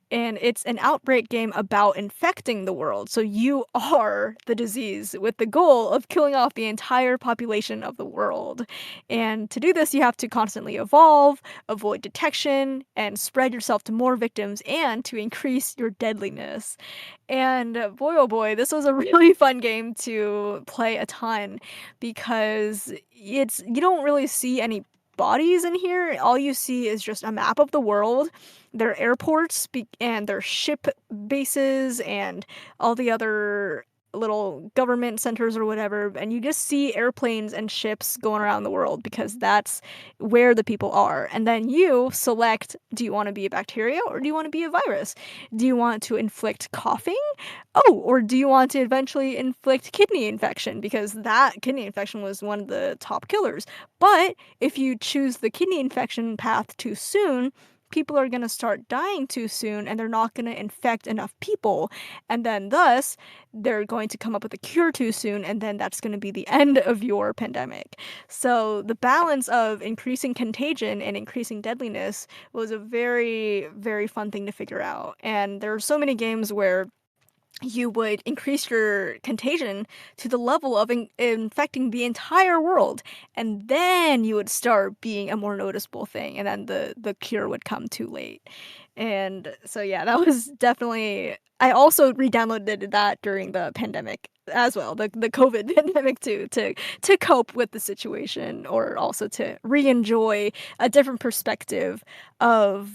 And it's an outbreak game about infecting the world. So you are the disease with the goal of killing off the entire population of the world. And to do this, you have to constantly evolve, avoid detection, and spread yourself to more victims and to increase your deadliness. And boy, oh boy, this was a really fun game to play a ton because you don't really see any bodies in here. All you see is just a map of the world, their airports and their ship bases and all the other little government centers or whatever, and you just see airplanes and ships going around the world because that's where the people are. And then you select, do you want to be a bacteria or do you want to be a virus? Do you want to inflict coughing? Oh, or do you want to eventually inflict kidney infection? Because that kidney infection was one of the top killers. But if you choose the kidney infection path too soon, people are going to start dying too soon and they're not going to infect enough people. And then thus, they're going to come up with a cure too soon, and then that's going to be the end of your pandemic. So the balance of increasing contagion and increasing deadliness was a very, very fun thing to figure out. And there are so many games where you would increase your contagion to the level of infecting the entire world, and then you would start being a more noticeable thing, and then the cure would come too late. And so yeah, that was definitely. I also re-downloaded that during the pandemic as well, the COVID pandemic too, to cope with the situation, or also to re-enjoy a different perspective of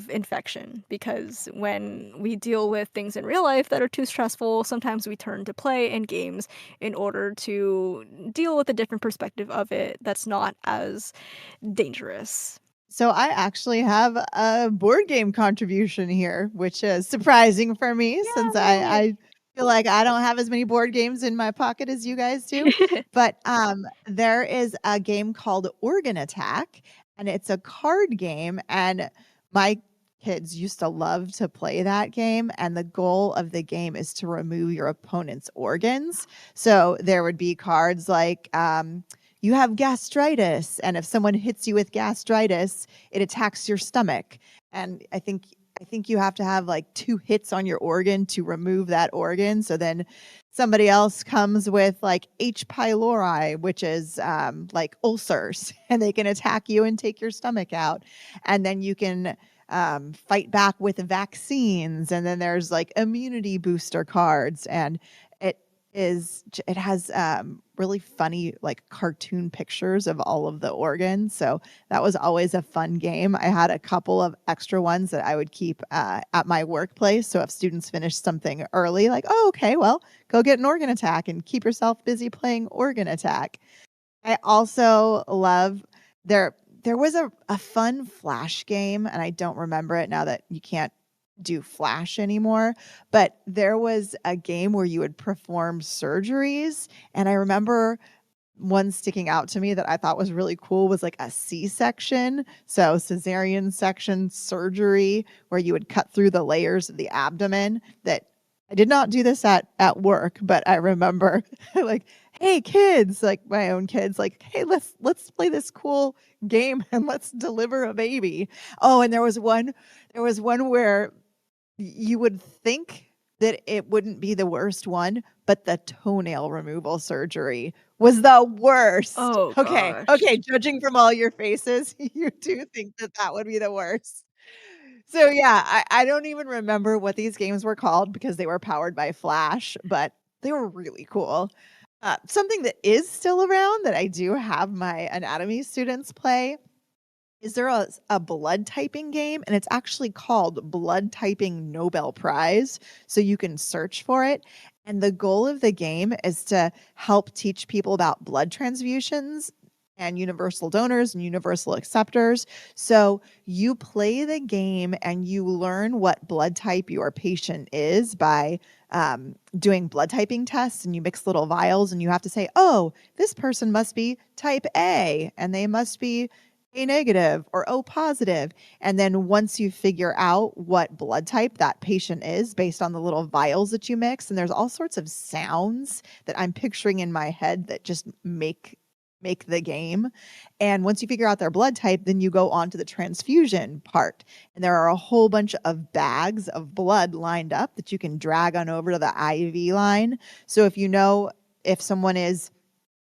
infection, because when we deal with things in real life that are too stressful, sometimes we turn to play and games in order to deal with a different perspective of it that's not as dangerous. So I actually have a board game contribution here, which is surprising for me since I feel like I don't have as many board games in my pocket as you guys do. But there is a game called Organ Attack, and it's a card game. And my kids used to love to play that game. And the goal of the game is to remove your opponent's organs. So there would be cards like, you have gastritis, and if someone hits you with gastritis, it attacks your stomach. And I think you have to have like 2 hits on your organ to remove that organ. So then somebody else comes with like H. pylori, which is like ulcers, and they can attack you and take your stomach out. And then you can fight back with vaccines. And then there's like immunity booster cards, and it has really funny like cartoon pictures of all of the organs. So that was always a fun game. I had a couple of extra ones that I would keep at my workplace. So if students finished something early, like, oh, okay, well, go get an organ attack and keep yourself busy playing Organ Attack. I also love there was a fun Flash game, and I don't remember it now that you can't do Flash anymore, but there was a game where you would perform surgeries, and I remember one sticking out to me that I thought was really cool was like a C-section, so cesarean section surgery, where you would cut through the layers of the abdomen. That I did not do this at work, but I remember like, hey kids, like my own kids, like, hey, let's play this cool game and let's deliver a baby. Oh, and there was one where you would think that it wouldn't be the worst one, but the toenail removal surgery was the worst. Oh, Okay, gosh. judging from all your faces, you do think that would be the worst. So yeah, I don't even remember what these games were called because they were powered by Flash, but they were really cool. Something that is still around that I do have my anatomy students play is there a blood typing game, and it's actually called Blood Typing Nobel Prize. So you can search for it. And the goal of the game is to help teach people about blood transfusions and universal donors and universal acceptors. So you play the game and you learn what blood type your patient is by doing blood typing tests, and you mix little vials and you have to say, oh, this person must be type A and they must be A negative or O positive. And then once you figure out what blood type that patient is based on the little vials that you mix, and there's all sorts of sounds that I'm picturing in my head that just make the game. And once you figure out their blood type, then you go on to the transfusion part. And there are a whole bunch of bags of blood lined up that you can drag on over to the IV line. So if you know if someone is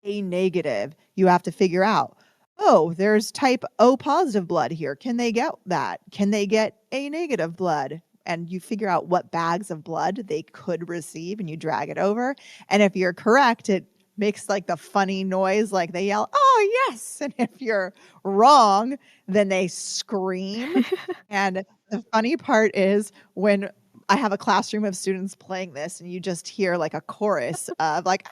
A negative, you have to figure out, oh, there's type O positive blood here. Can they get that? Can they get A negative blood? And you figure out what bags of blood they could receive and you drag it over. And if you're correct, it makes like the funny noise, like they yell, oh, yes. And if you're wrong, then they scream. And the funny part is when I have a classroom of students playing this and you just hear like a chorus of like,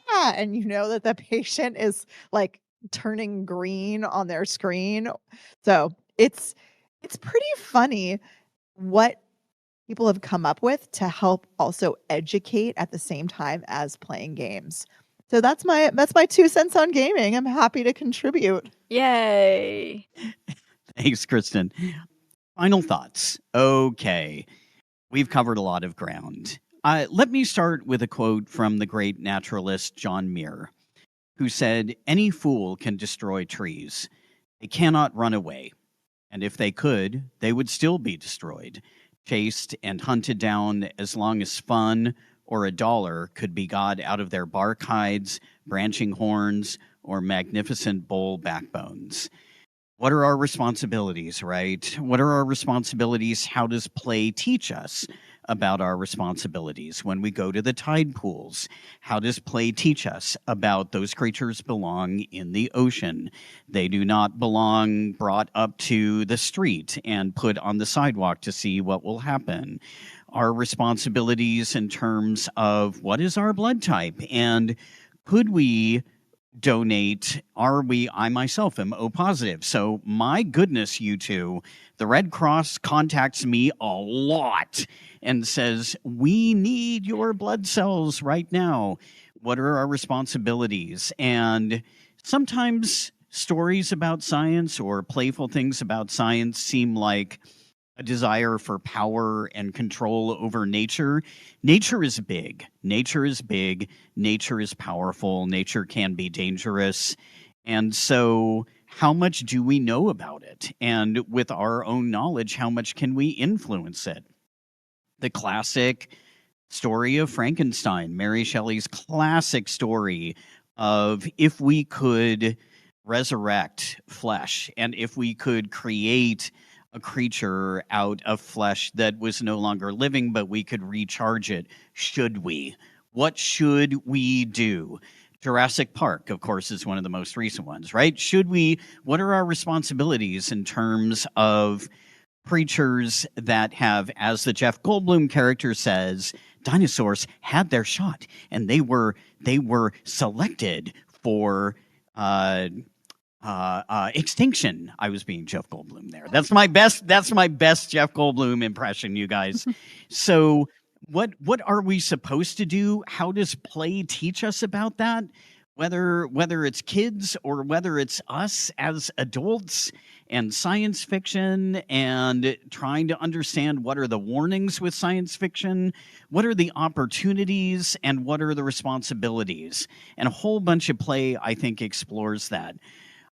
ah, and you know that the patient is like turning green on their screen. So it's pretty funny what people have come up with to help also educate at the same time as playing games. So that's my 2 cents on gaming. I'm happy to contribute. Yay. Thanks, Kristen. Final thoughts. Okay, we've covered a lot of ground. Let me start with a quote from the great naturalist John Muir, who said, "Any fool can destroy trees. They cannot run away. And if they could, they would still be destroyed, chased and hunted down as long as fun or a dollar could be got out of their bark hides, branching horns, or magnificent bull backbones." What are our responsibilities, right? What are our responsibilities? How does play teach us about our responsibilities when we go to the tide pools? How does play teach us about those creatures belong in the ocean? They do not belong brought up to the street and put on the sidewalk to see what will happen. Our responsibilities in terms of what is our blood type, and could we donate? I myself am O positive. So my goodness, you two, the Red Cross contacts me a lot and says, we need your blood cells right now. What are our responsibilities? And sometimes stories about science or playful things about science seem like a desire for power and control over nature. Nature is big. Nature is big. Nature is powerful. Nature can be dangerous. And so, how much do we know about it? And with our own knowledge, how much can we influence it? The classic story of Frankenstein, Mary Shelley's classic story of if we could resurrect flesh and if we could create a creature out of flesh that was no longer living, but we could recharge it, should we? What should we do? Jurassic Park, of course, is one of the most recent ones, right? Should we? What are our responsibilities in terms of creatures that have, as the Jeff Goldblum character says, dinosaurs had their shot and they were selected for extinction. I was being Jeff Goldblum there. That's my best Jeff Goldblum impression, you guys. So what are we supposed to do? How does play teach us about that? Whether it's kids or whether it's us as adults, and science fiction and trying to understand what are the warnings with science fiction, what are the opportunities, and what are the responsibilities. And a whole bunch of play, I think, explores that.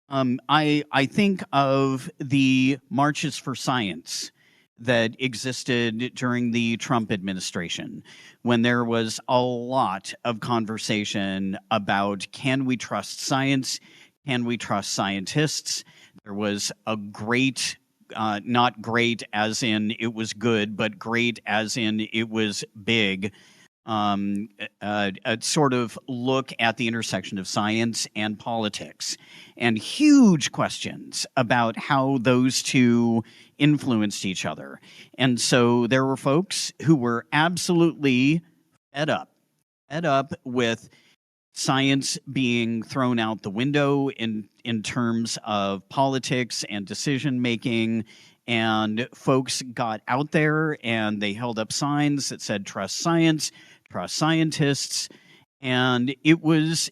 I think of the marches for science that existed during the Trump administration, when there was a lot of conversation about, can we trust science? Can we trust scientists? There was a great, not great as in it was good, but great as in it was big, a sort of look at the intersection of science and politics, and huge questions about how those two influenced each other. And so there were folks who were absolutely fed up with science being thrown out the window in terms of politics and decision making. And folks got out there and they held up signs that said, trust science, trust scientists. And it was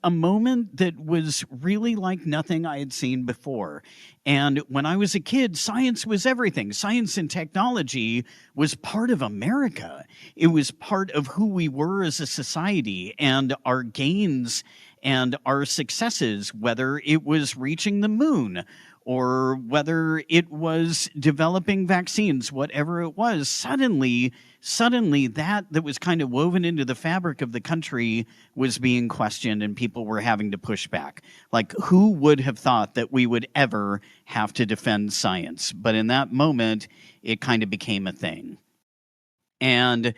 a moment that was really like nothing I had seen before. And when I was a kid, science was everything. Science and technology was part of America. It was part of who we were as a society, and our gains and our successes, whether it was reaching the moon or whether it was developing vaccines, whatever it was, suddenly that was kind of woven into the fabric of the country was being questioned, and people were having to push back. Like, who would have thought that we would ever have to defend science? But in that moment, it kind of became a thing. And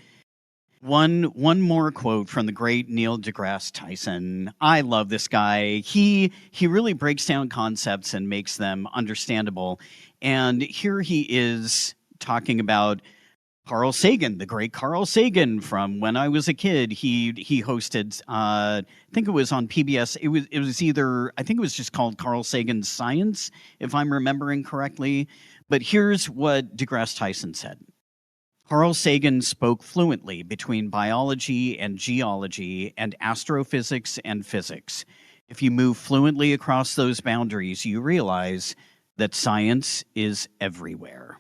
one more quote from the great Neil deGrasse Tyson. I love this guy. He really breaks down concepts and makes them understandable. And here he is talking about Carl Sagan, the great Carl Sagan from when I was a kid. He hosted, I think it was on PBS. It was either, I think it was just called Carl Sagan's Science, if I'm remembering correctly. But here's what deGrasse Tyson said. Carl Sagan spoke fluently between biology and geology and astrophysics and physics. If you move fluently across those boundaries, you realize that science is everywhere.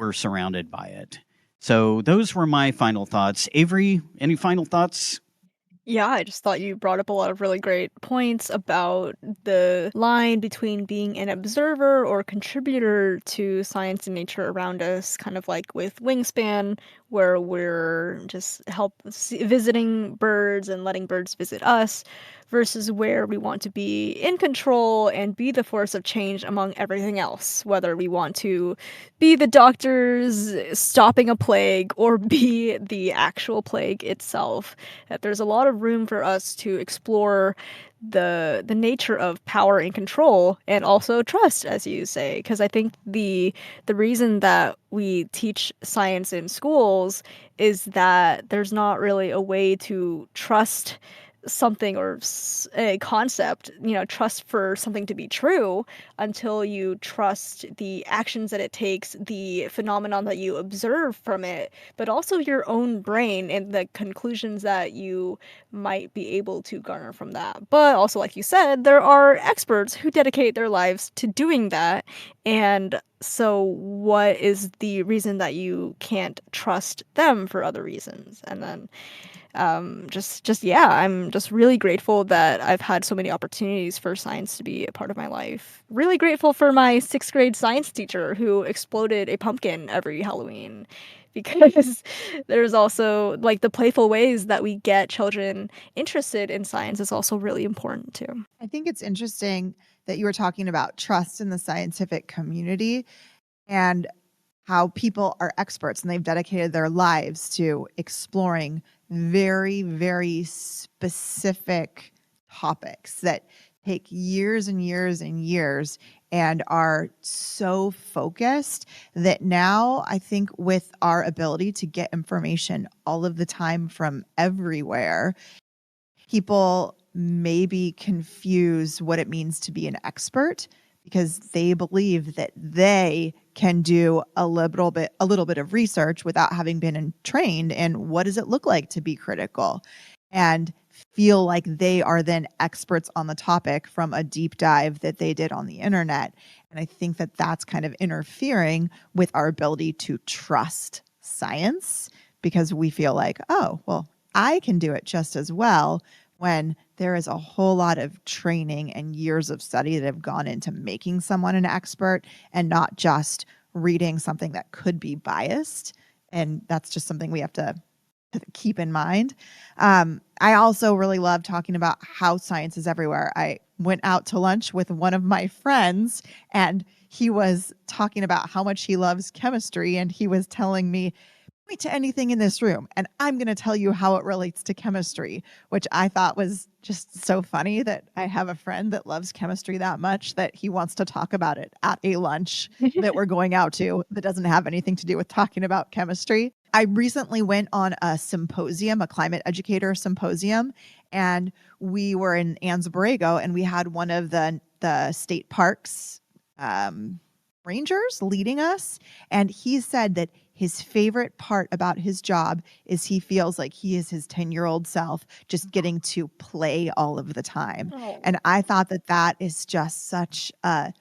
we're surrounded by it. So those were my final thoughts. Avery, any final thoughts? Yeah, I just thought you brought up a lot of really great points about the line between being an observer or contributor to science and nature around us, kind of like with Wingspan, where we're just visiting birds and letting birds visit us, versus where we want to be in control and be the force of change among everything else, whether we want to be the doctors stopping a plague or be the actual plague itself. That there's a lot of room for us to explore the nature of power and control, and also trust, as you say, because I think the reason that we teach science in schools is that there's not really a way to trust something or a concept, trust for something to be true until you trust the actions that it takes, the phenomenon that you observe from it, but also your own brain and the conclusions that you might be able to garner from that. But also, like you said, there are experts who dedicate their lives to doing that. And so what is the reason that you can't trust them for other reasons? And then I'm just really grateful that I've had so many opportunities for science to be a part of my life. Really grateful for my 6th grade science teacher who exploded a pumpkin every Halloween, because there's also like the playful ways that we get children interested in science is also really important too. I think it's interesting that you were talking about trust in the scientific community and how people are experts and they've dedicated their lives to exploring very, very specific topics that take years and years and years and are so focused that now I think with our ability to get information all of the time from everywhere, people maybe confuse what it means to be an expert because they believe that they can do a little bit of research without having been trained in what does it look like to be critical, and feel like they are then experts on the topic from a deep dive that they did on the internet. And I think that that's kind of interfering with our ability to trust science because we feel like, oh, well, I can do it just as well, when there is a whole lot of training and years of study that have gone into making someone an expert and not just reading something that could be biased. And that's just something we have to keep in mind. I also really love talking about how science is everywhere. I went out to lunch with one of my friends and he was talking about how much he loves chemistry. And he was telling me, point to anything in this room and I'm going to tell you how it relates to chemistry, which I thought was just so funny that I have a friend that loves chemistry that much that he wants to talk about it at a lunch that we're going out to that doesn't have anything to do with talking about chemistry. I recently went on a symposium, a climate educator symposium, and we were in Anza Borrego and we had one of the state parks rangers leading us. And he said that his favorite part about his job is he feels like he is his 10-year-old self just getting to play all of the time. Oh. And I thought that that is just such a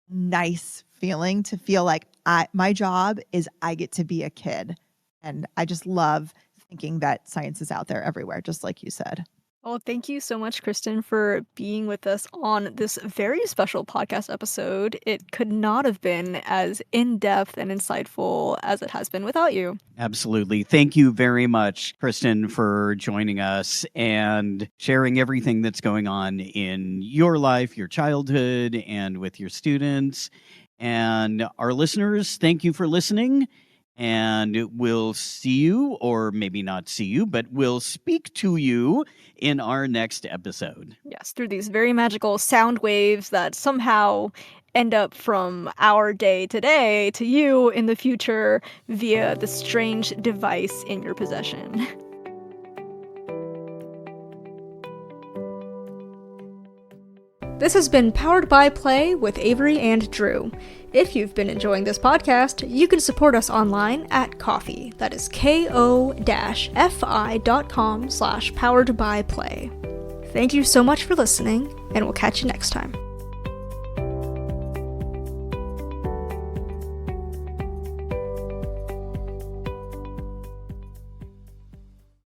nice feeling to feel like my job is I get to be a kid. And I just love thinking that science is out there everywhere, just like you said. Well, thank you so much, Kristen, for being with us on this very special podcast episode. It could not have been as in-depth and insightful as it has been without you. Absolutely. Thank you very much, Kristen, for joining us and sharing everything that's going on in your life, your childhood, and with your students. And our listeners, thank you for listening. And we'll see you, or maybe not see you, but we'll speak to you in our next episode. Yes, through these very magical sound waves that somehow end up from our day today to you in the future via the strange device in your possession. This has been Powered by Play with Avery and Drew. If you've been enjoying this podcast, you can support us online at Ko-fi. That is ko-fi.com/poweredbyplay. Thank you so much for listening, and we'll catch you next time.